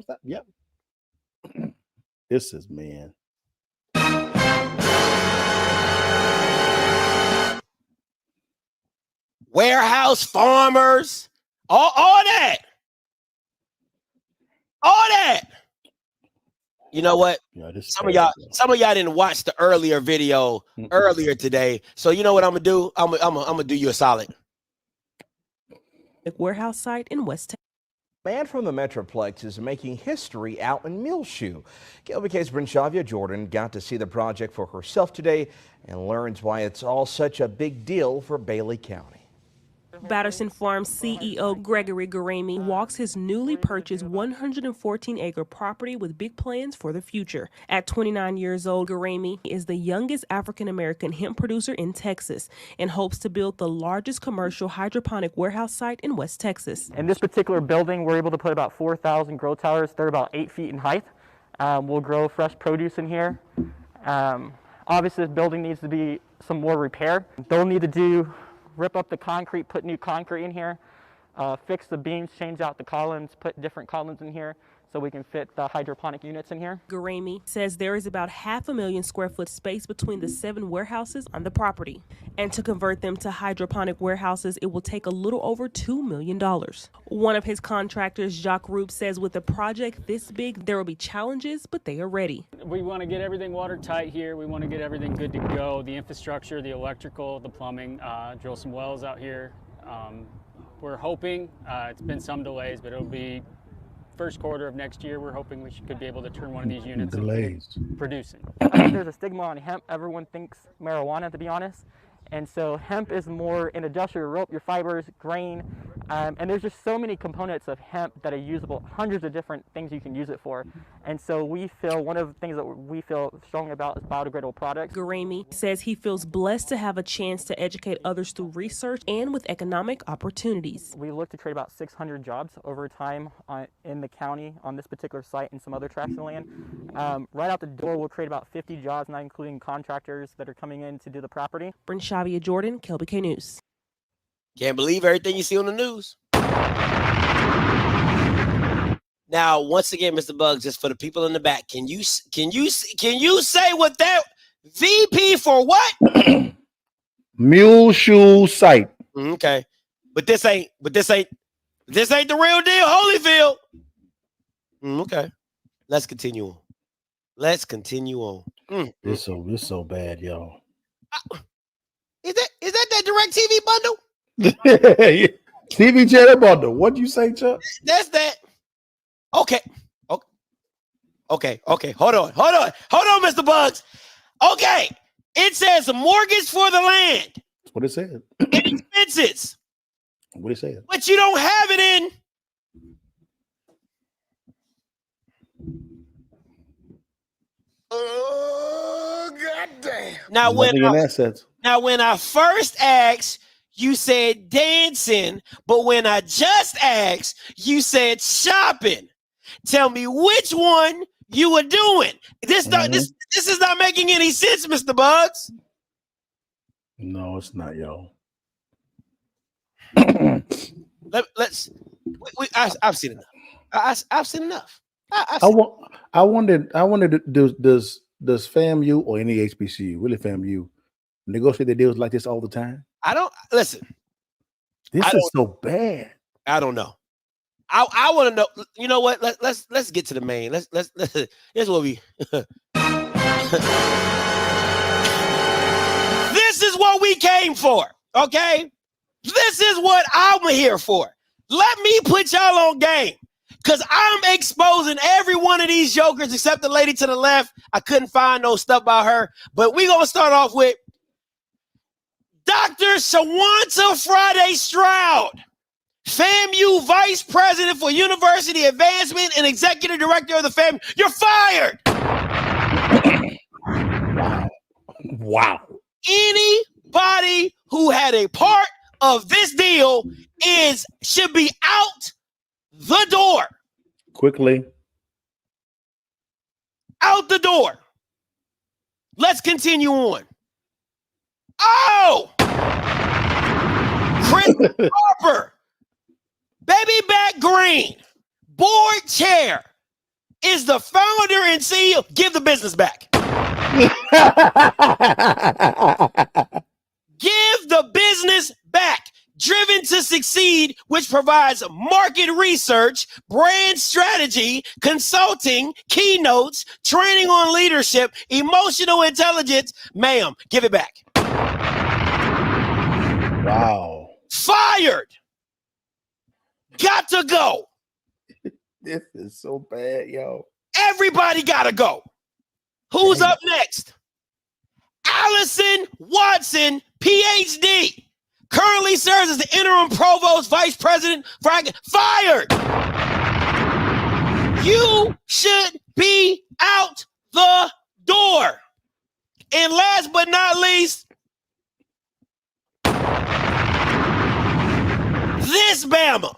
spot. Yep. This is man. Warehouse farmers, all that. You know what? Yeah, some of y'all didn't watch the earlier video earlier today. So you know what I'm gonna do? I'm gonna do you a solid. Warehouse site in West Texas. Man from the Metroplex is making history out in Muleshoe. KLBK's Brinshavia Jordan got to see the project for herself today and learns why it's all such a big deal for Bailey County. Batterson Farms CEO Gregory Garami walks his newly purchased 114-acre property with big plans for the future. At 29 years old, Garami is the youngest African-American hemp producer in Texas and hopes to build the largest commercial hydroponic warehouse site in West Texas. In this particular building, we're able to put about 4,000 grow towers. They're about 8 feet in height. We'll grow fresh produce in here. Obviously, this building needs to be some more repair. They'll need to rip up the concrete, put new concrete in here, fix the beams, change out the columns, put different columns in here so we can fit the hydroponic units in here. Garami says there is about 500,000 square foot space between the 7 warehouses on the property. And to convert them to hydroponic warehouses, it will take a little over $2 million. One of his contractors, Jacques Roop, says with a project this big, there will be challenges, but they are ready. We want to get everything watertight here. We want to get everything good to go. The infrastructure, the electrical, the plumbing, drill some wells out here. We're hoping, it's been some delays, but it'll be first quarter of next year. We're hoping we could be able to turn one of these units into producing. I think there's a stigma on hemp. Everyone thinks marijuana, to be honest. And so hemp is more an industrial rope, your fibers, grain, and there's just so many components of hemp that are usable, hundreds of different things you can use it for. And so we feel one of the things that we feel strongly about is biodegradable products. Garami says he feels blessed to have a chance to educate others through research and with economic opportunities. We look to create about 600 jobs over time in the county on this particular site and some other tracts of land. Right out the door, we'll create about 50 jobs, not including contractors that are coming in to do the property. Brinshavia Jordan, KLBK News. Can't believe everything you see on the news. Now, once again, Mr. Bugs, just for the people in the back, can you say what that VP for what? Mule shoe site. Okay, but this ain't the real deal, Holyfield. Okay, let's continue on. This so bad, y'all. Is that direct TV bundle? TV channel bundle. What do you say, Chuck? That's that. Okay. Hold on, Mr. Bugs. Okay. It says mortgage for the land. That's what it said. And expenses. What it said. But you don't have it in. Oh, goddamn. Now, when I first asked, you said dancing, but when I just asked, you said shopping. Tell me which one you were doing. This is not making any sense, Mr. Bugs. No, it's not, y'all. I've seen enough. I've seen enough. I wondered. Does FAMU or any HBCU, really FAMU, negotiate their deals like this all the time? I don't listen. This is so bad. I don't know. I want to know. You know what? Let's get to the main. Let's here's what we. This is what we came for. Okay, this is what I'm here for. Let me put y'all on game, because I'm exposing every one of these jokers except the lady to the left. I couldn't find no stuff about her, but we're gonna start off with Dr. Shawanta Friday Stroud, FAMU Vice President for University Advancement and Executive Director of the FAMU. You're fired. Wow. Anybody who had a part of this deal should be out the door. Quickly. Out the door. Let's continue on. Oh! Chris Harper, Baby Back Green, board chair, is the founder and CEO. Give the business back. Give the business back. Driven to Succeed, which provides market research, brand strategy, consulting, keynotes, training on leadership, emotional intelligence. Ma'am, give it back. Wow. Fired. Got to go. This is so bad, yo. Everybody got to go. Who's up next? Allison Watson, PhD. Currently serves as the interim provost vice president. Fired. You should be out the door. And last but not least, this Bama.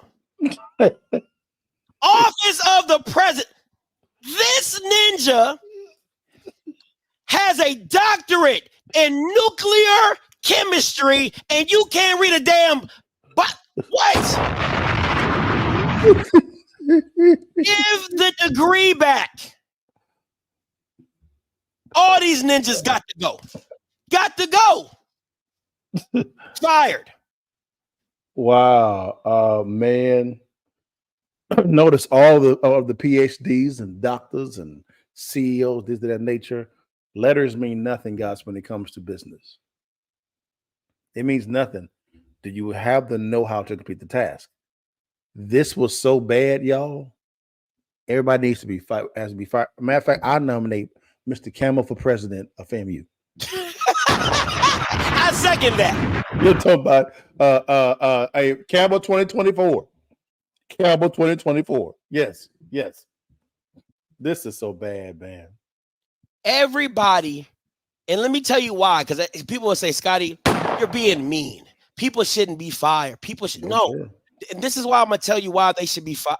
Office of the President. This ninja has a doctorate in nuclear chemistry, and you can't read a damn. But what? Give the degree back. All these ninjas got to go. Got to go. Fired. Wow, man. Notice all the PhDs and doctors and CEOs, things of that nature. Letters mean nothing, guys, when it comes to business. It means nothing. Do you have the know-how to complete the task? This was so bad, y'all. Everybody needs to be fired. Has to be fired. Matter of fact, I nominate Mr. Campbell for president of FAMU. I second that. You're talking about Campbell 2024. Campbell 2024. Yes. This is so bad, man. Everybody, and let me tell you why, because people will say, Scotty, you're being mean. People shouldn't be fired. People should no. And this is why I'm gonna tell you why they should be fired.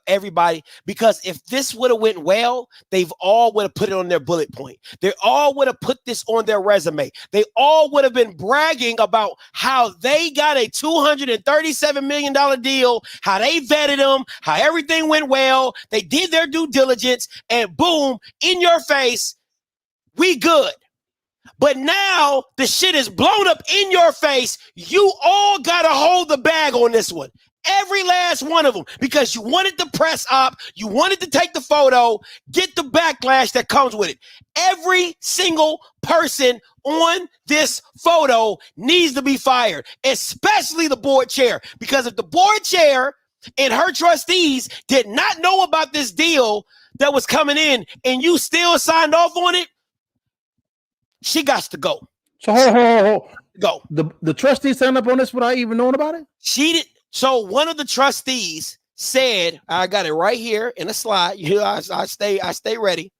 Everybody, because if this would have went well, they've all would have put it on their bullet point. They all would have put this on their resume. They all would have been bragging about how they got a $237 million deal, how they vetted them, how everything went well. They did their due diligence, and boom, in your face, we good. But now the shit is blown up in your face. You all got to hold the bag on this one. Every last one of them, because you wanted the press op, you wanted to take the photo, get the backlash that comes with it. Every single person on this photo needs to be fired, especially the board chair, because if the board chair and her trustees did not know about this deal that was coming in and you still signed off on it, she got to go. So hold. Go. The trustees signed up on this without even knowing about it? She did. So one of the trustees said, I got it right here in a slide. You know, I stay ready.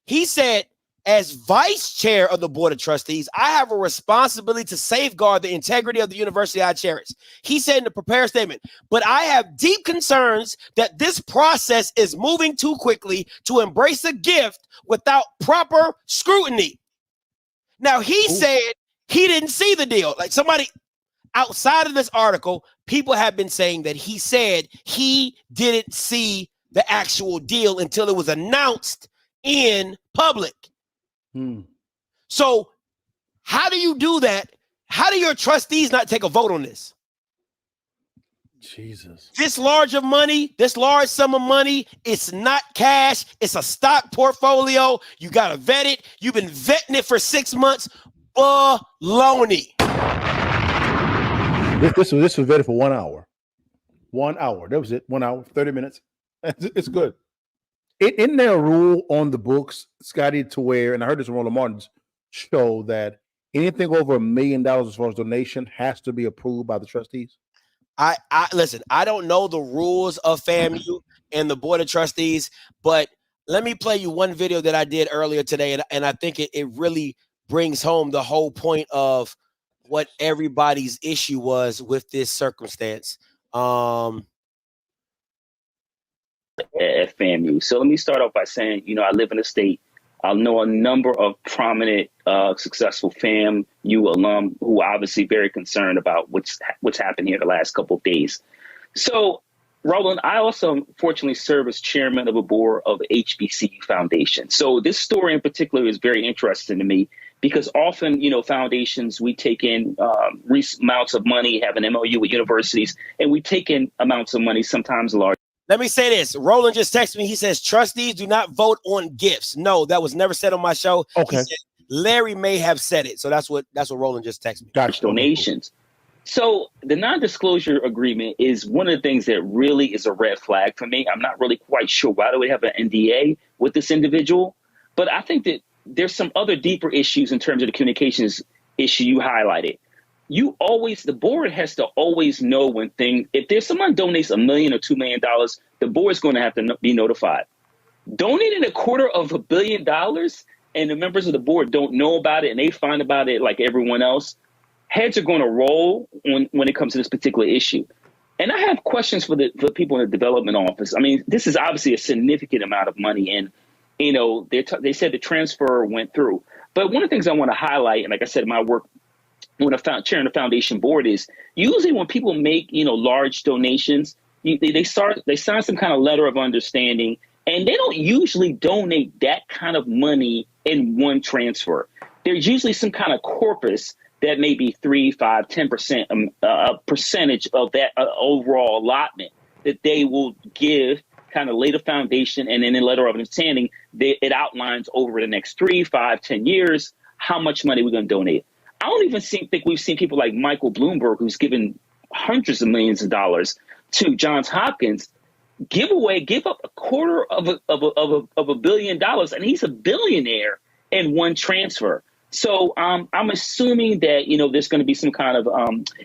He said, as vice chair of the board of trustees, I have a responsibility to safeguard the integrity of the university I cherish. He said in the prepared statement, but I have deep concerns that this process is moving too quickly to embrace a gift without proper scrutiny. Now, he said he didn't see the deal. Like, somebody outside of this article, people have been saying that he said he didn't see the actual deal until it was announced in public. So how do you do that? How do your trustees not take a vote on this? Jesus. This large of money, this large sum of money, it's not cash. It's a stock portfolio. You got to vet it. You've been vetting it for 6 months. Baloney. This was vetted for 1 hour. 1 hour. That was it. 1 hour, 30 minutes. It's good. Isn't there a rule on the books, Scotty, to where, and I heard this from Roland Martin's show, that anything over $1 million as far as donation has to be approved by the trustees? I listen, I don't know the rules of FAMU and the board of trustees, but let me play you one video that I did earlier today, and I think it really brings home the whole point of what everybody's issue was with this circumstance. At FAMU. So let me start off by saying, I live in a state. I know a number of prominent, successful FAMU alum who are obviously very concerned about what's happened here the last couple of days. So, Roland, I also fortunately serve as chairman of a board of HBCU Foundation. So this story in particular is very interesting to me because often, foundations, we take in amounts of money, have an MOU with universities, and we take in amounts of money, sometimes large. Let me say this. Roland just texted me. He says, trustees do not vote on gifts. No, that was never said on my show. Okay. Larry may have said it. So that's what Roland just texted me. Gotcha. Donations. So the non-disclosure agreement is one of the things that really is a red flag for me. I'm not really quite sure why do we have an NDA with this individual, but I think that there's some other deeper issues in terms of the communications issue you highlighted. The board has to always know if there's someone donates $1 million or $2 million, the board's going to have to be notified. Donating $250 million and the members of the board don't know about it and they find about it like everyone else, heads are going to roll when it comes to this particular issue. And I have questions for the people in the development office. I mean, this is obviously a significant amount of money. And, they said the transfer went through. But one of the things I want to highlight, and like I said, my work when chairing the foundation board is usually when people make, large donations, they sign some kind of letter of understanding, and they don't usually donate that kind of money in one transfer. There's usually some kind of corpus that may be 3, 5, 10% a percentage of that overall allotment that they will give, kind of lay the foundation, and then in letter of understanding, it outlines over the next 3, 5, 10 years how much money we're going to donate. I don't even think we've seen people like Michael Bloomberg, who's given hundreds of millions of dollars to Johns Hopkins, give up $250 million, and he's a billionaire in one transfer. So I'm assuming that there's going to be some kind of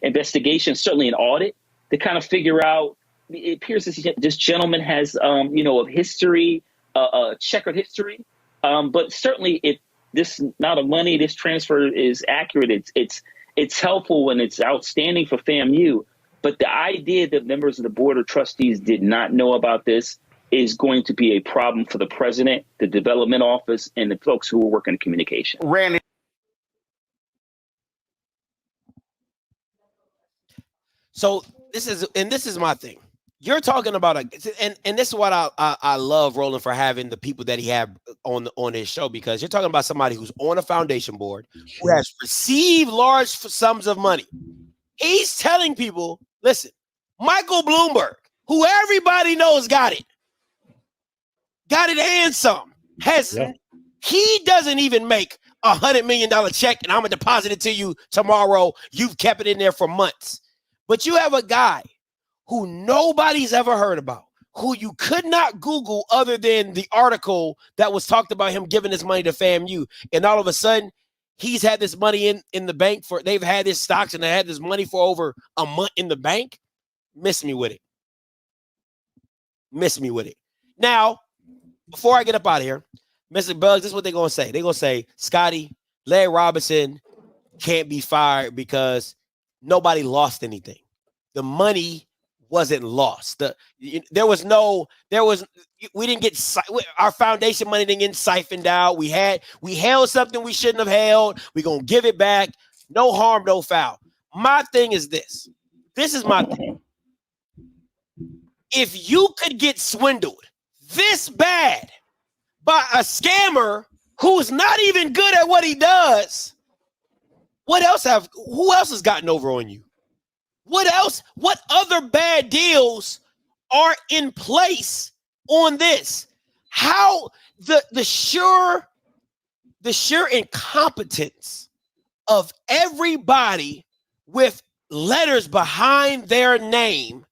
investigation, certainly an audit, to kind of figure out. It appears this gentleman has a history, a checkered history, but certainly if this amount of money, this transfer is accurate, it's helpful and it's outstanding for FAMU. But the idea that members of the board of trustees did not know about this is going to be a problem for the president, the development office, and the folks who are working in communication. Randy. So this is my thing. You're talking about and this is what I love Roland for having the people that he had on his show, because you're talking about somebody who's on a foundation board who has received large sums of money. He's telling people, listen, Michael Bloomberg, who everybody knows got it and some, he doesn't even make $100 million check and I'm gonna deposit it to you tomorrow. You've kept it in there for months, but you have a guy who nobody's ever heard about, who you could not Google other than the article that was talked about him giving his money to FAMU. And all of a sudden, he's had this money in the bank they've had his stocks and they had this money for over a month in the bank. Miss me with it. Now, before I get up out of here, Mr. Bugs, this is what they're gonna say. They're gonna say, Scotty, Larry Robinson can't be fired because nobody lost anything. The money wasn't lost. We didn't get our foundation money didn't get siphoned out. We held something we shouldn't have held. We're gonna give it back. No harm, no foul. My thing is this. This is my thing. If you could get swindled this bad by a scammer who's not even good at what he does, who else has gotten over on you? What else? What other bad deals are in place on this? How the sheer incompetence of everybody with letters behind their name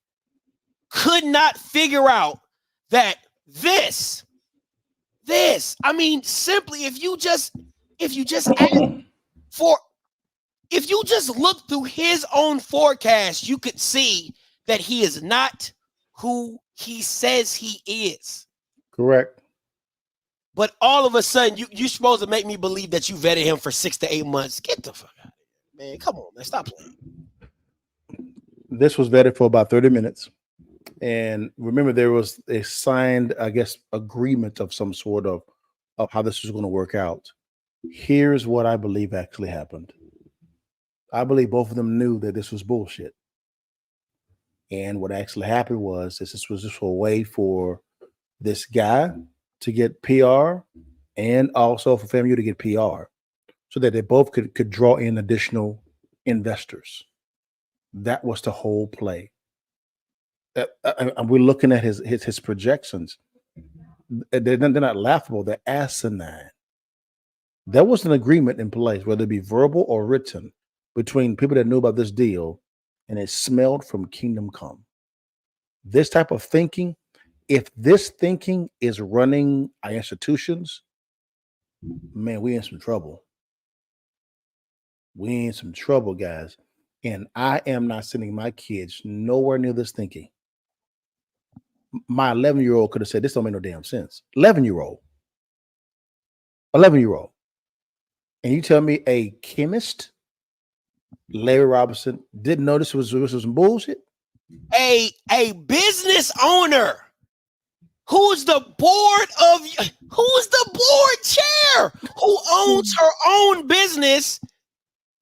could not figure out that this, I mean, simply if you just look through his own forecast, you could see that he is not who he says he is. Correct. But all of a sudden, you're supposed to make me believe that you vetted him for 6 to 8 months. Get the fuck out of here, man. Come on, man. Stop playing. This was vetted for about 30 minutes. And remember, there was a signed, I guess, agreement of some sort of how this was going to work out. Here's what I believe actually happened. I believe both of them knew that this was bullshit. And what actually happened was this was just a way for this guy to get PR and also for FAMU to get PR so that they both could draw in additional investors. That was the whole play. And we're looking at his projections. They're not laughable. They're asinine. There was an agreement in place, whether it be verbal or written, between people that knew about this deal, and it smelled from kingdom come. This type of thinking, if this thinking is running our institutions, man, we in some trouble. We in some trouble, guys. And I am not sending my kids nowhere near this thinking. My 11-year-old could have said, this don't make no damn sense. 11-year-old. And you tell me a chemist, Larry Robinson, didn't know this was some bullshit? A business owner who's the board chair, who owns her own business,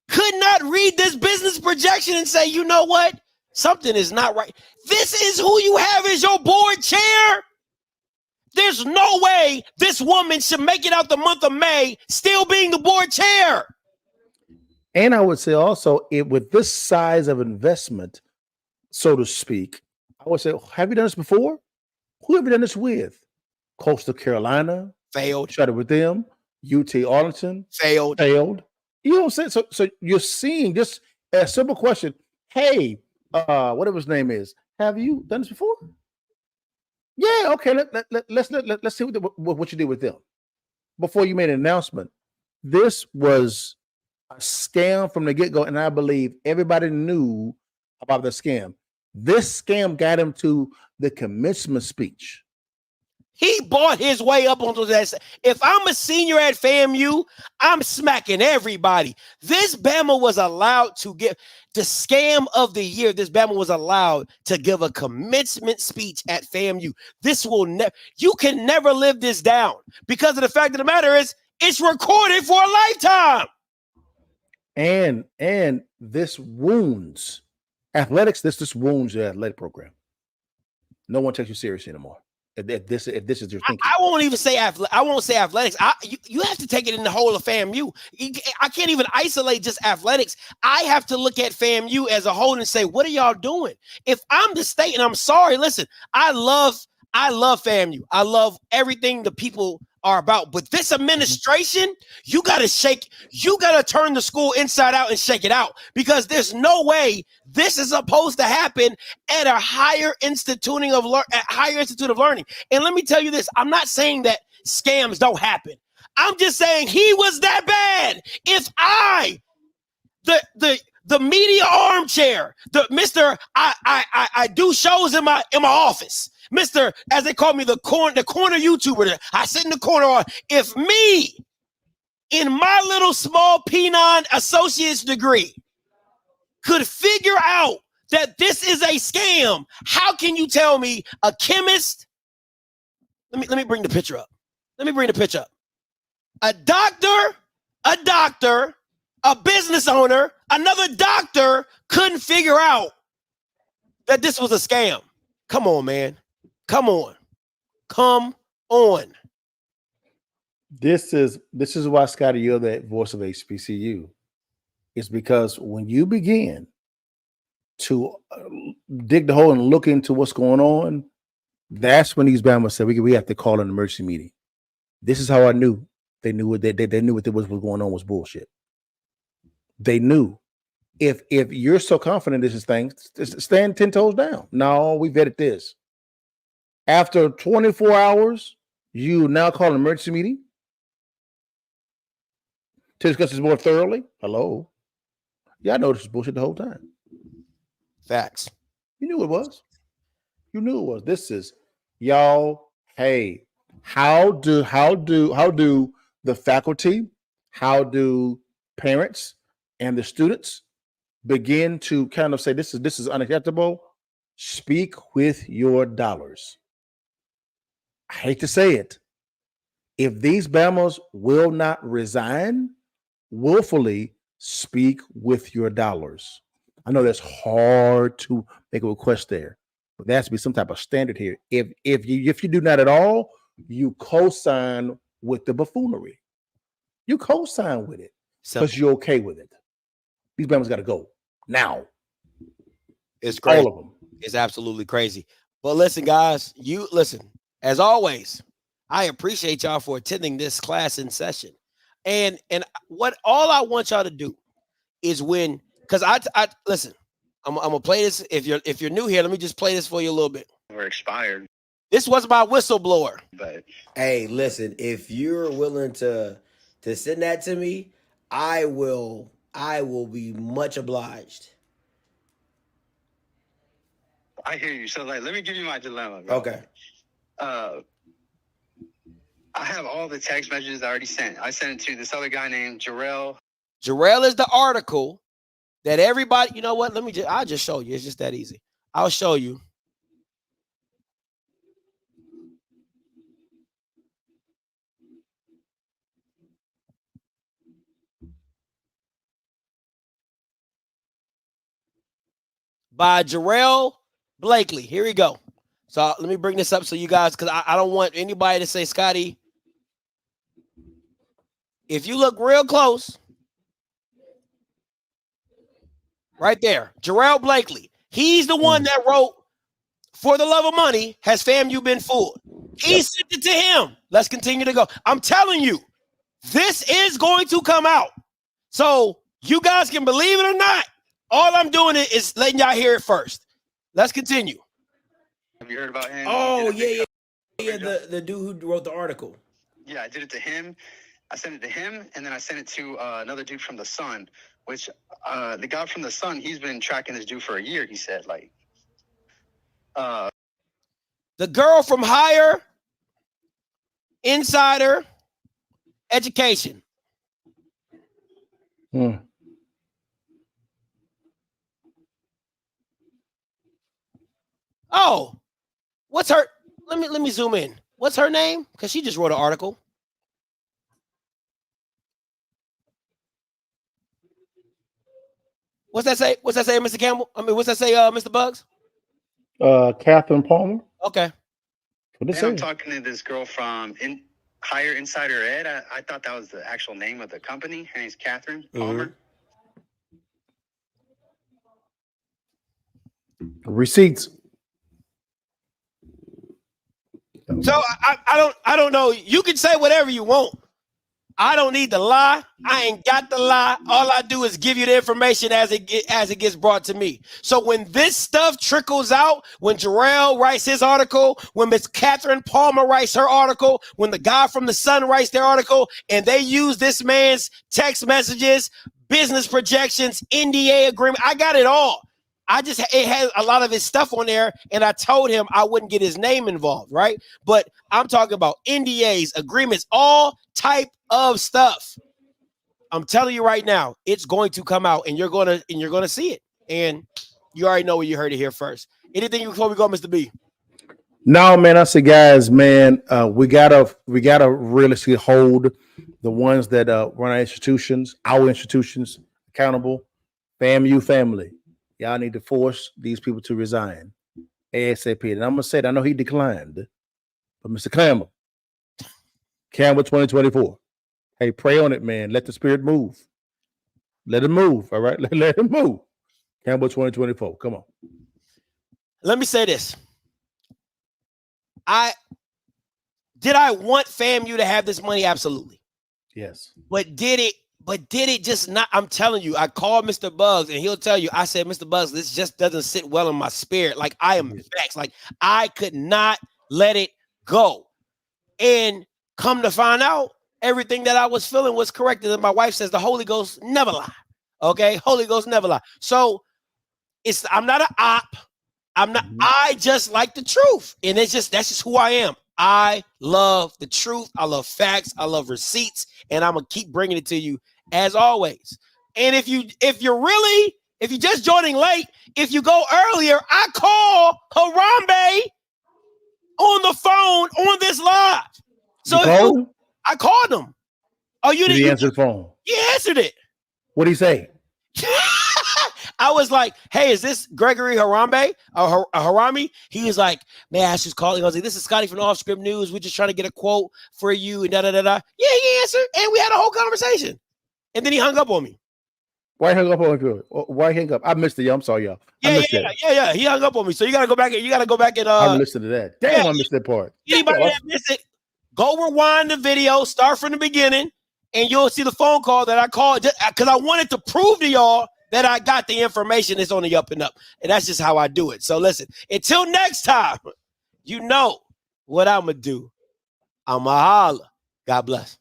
could not read this business projection and say, you know what? Something is not right. This is who you have as your board chair. There's no way this woman should make it out the month of May still being the board chair. And I would say also, with this size of investment, so to speak, I would say, have you done this before? Who have you done this with? Coastal Carolina failed. Tried it with them. UT Arlington failed. You know what I'm saying? So you're seeing just a simple question. Hey, whatever his name is, have you done this before? Yeah, okay. Let's see what you did with them before you made an announcement. This was a scam from the get-go, and I believe everybody knew about the scam. This scam got him to the commencement speech. He bought his way up onto that. If I'm a senior at FAMU, I'm smacking everybody. This Bama was allowed to give the scam of the year. This Bama was allowed to give a commencement speech at FAMU. This will never, you can never live this down because of the fact of the matter is it's recorded for a lifetime. And this wounds athletics. This wounds your athletic program. No one takes you seriously anymore. If this is your thinking, I won't even say I won't say athletics. You have to take it in the whole of FAMU. I can't even isolate just athletics. I have to look at FAMU as a whole and say, what are y'all doing? If I'm the state, and I'm sorry, listen, I love FAMU. I love everything the people are about. But this administration, you got to turn the school inside out and shake it out, because there's no way this is supposed to happen at a higher institute of learning. And let me tell you this, I'm not saying that scams don't happen. I'm just saying he was that bad. If the media armchair, I do shows in my office. Mr. as they call me, the corner YouTuber. I sit in the corner. If me, in my little small P9 associate's degree, could figure out that this is a scam, how can you tell me a chemist? Let me bring the picture up. A doctor, a business owner, another doctor couldn't figure out that this was a scam. Come on, man. Come on. This is why, Scotty, you're the voice of HBCU. It's because when you begin to dig the hole and look into what's going on, that's when these Bama said we have to call an emergency meeting. This is how I knew they knew what they knew what was going on was bullshit. They knew. If you're so confident this is things, stand 10 toes down. No, we vetted this. After 24 hours, you now call an emergency meeting to discuss this more thoroughly. Hello. Yeah, I know this is bullshit the whole time. Facts. You knew it was. This is y'all. Hey, how do the faculty, how do parents and the students begin to kind of say this is unacceptable? Speak with your dollars. I hate to say it. If these Bamas will not resign, willfully speak with your dollars. I know that's hard to make a request there, but there has to be some type of standard here. If you do not at all, you co-sign with the buffoonery. You co-sign with it because you're okay with it. These Bamas got to go now. It's crazy. All of them. It's absolutely crazy. But listen, guys, as always, I appreciate y'all for attending this class in session. And what all I want y'all to do is because I listen, I'm gonna play this. If you're new here, let me just play this for you a little bit. We're expired. This was my whistleblower. But hey, listen, if you're willing to send that to me, I will be much obliged. I hear you. So let me give you my dilemma, bro. Okay. I have all the text messages I already sent. I sent it to this other guy named Jarrell. Jarrell is the article that everybody, you know what? I'll just show you. It's just that easy. I'll show you. By Jarrell Blakely. Here we go. So let me bring this up so you guys, because I don't want anybody to say, Scotty, if you look real close, right there, Jarrell Blakely, he's the one that wrote, "For the love of money, has FAMU been fooled?" He sent it to him. Let's continue to go. I'm telling you, this is going to come out. So you guys can believe it or not. All I'm doing is letting y'all hear it first. Let's continue. Have you heard about him? Oh, yeah. The dude who wrote the article. Yeah, I did it to him. I sent it to him, and then I sent it to another dude from The Sun, which the guy from The Sun, he's been tracking this dude for a year, he said. The girl from Higher Insider Education. Oh, what's her? Let me zoom in. What's her name? Because she just wrote an article. What's that say? What's that say, Mr. Campbell? What's that say, Mr. Bugs? Catherine Palmer. Okay. And I'm talking to this girl from Higher Insider Ed. I thought that was the actual name of the company. Her name's Catherine Palmer. Receipts. So I don't know. You can say whatever you want. I don't need to lie. I ain't got to lie. All I do is give you the information as it gets brought to me. So when this stuff trickles out, when Jarrell writes his article, when Miss Catherine Palmer writes her article, when the guy from The Sun writes their article, and they use this man's text messages, business projections, NDA agreement, I got it all. it had a lot of his stuff on there, and I told him I wouldn't get his name involved, right? But I'm talking about NDAs, agreements, all type of stuff. I'm telling you right now, it's going to come out, and you're gonna see it. And you already know where you heard it here first. Anything before we go, Mr. B? No, man. I say, guys, man, we gotta realistically hold the ones that run our institutions accountable. FAMU family, y'all need to force these people to resign ASAP. And I'm gonna say it, I know he declined, but Mr. Campbell 2024. Hey, pray on it, man. Let the spirit move. Let it move. All right, let it move. Campbell 2024. Come on. Let me say this. Did I want FAMU to have this money? Absolutely. Yes. But did it just not? I'm telling you, I called Mr. Bugs and he'll tell you, I said, Mr. Bugs, this just doesn't sit well in my spirit. Like, I am vexed. Like, I could not let it go. And come to find out, everything that I was feeling was corrected. And my wife says the Holy Ghost never lie. Okay? Holy Ghost never lie. So I'm not an op. I just like the truth. And that's just who I am. I love the truth. I love facts. I love receipts. And I'm going to keep bringing it to you as always. And if you're just joining late, if you go earlier, I call Harambe on the phone on this live. So I called him. Oh, you didn't answer the phone? You answered it. What did he say? I was like, hey, is this Gregory Harambe? Harami? He was like, man, I was just calling. I was like, this is Scotty from Offscript News. We're just trying to get a quote for you and da-da-da-da. Yeah, he answered, and we had a whole conversation. And then he hung up on me. Why hung up on me? Why hang up? I missed it, y'all. I'm sorry, y'all. Yeah. He hung up on me. So you gotta go back and I listened to that. Damn, I missed that part. Anybody that missed it, go rewind the video, start from the beginning, and you'll see the phone call that I called because I wanted to prove to y'all that I got the information that's on the up and up. And that's just how I do it. So listen, until next time, you know what I'm going to do. I'm going to holler. God bless.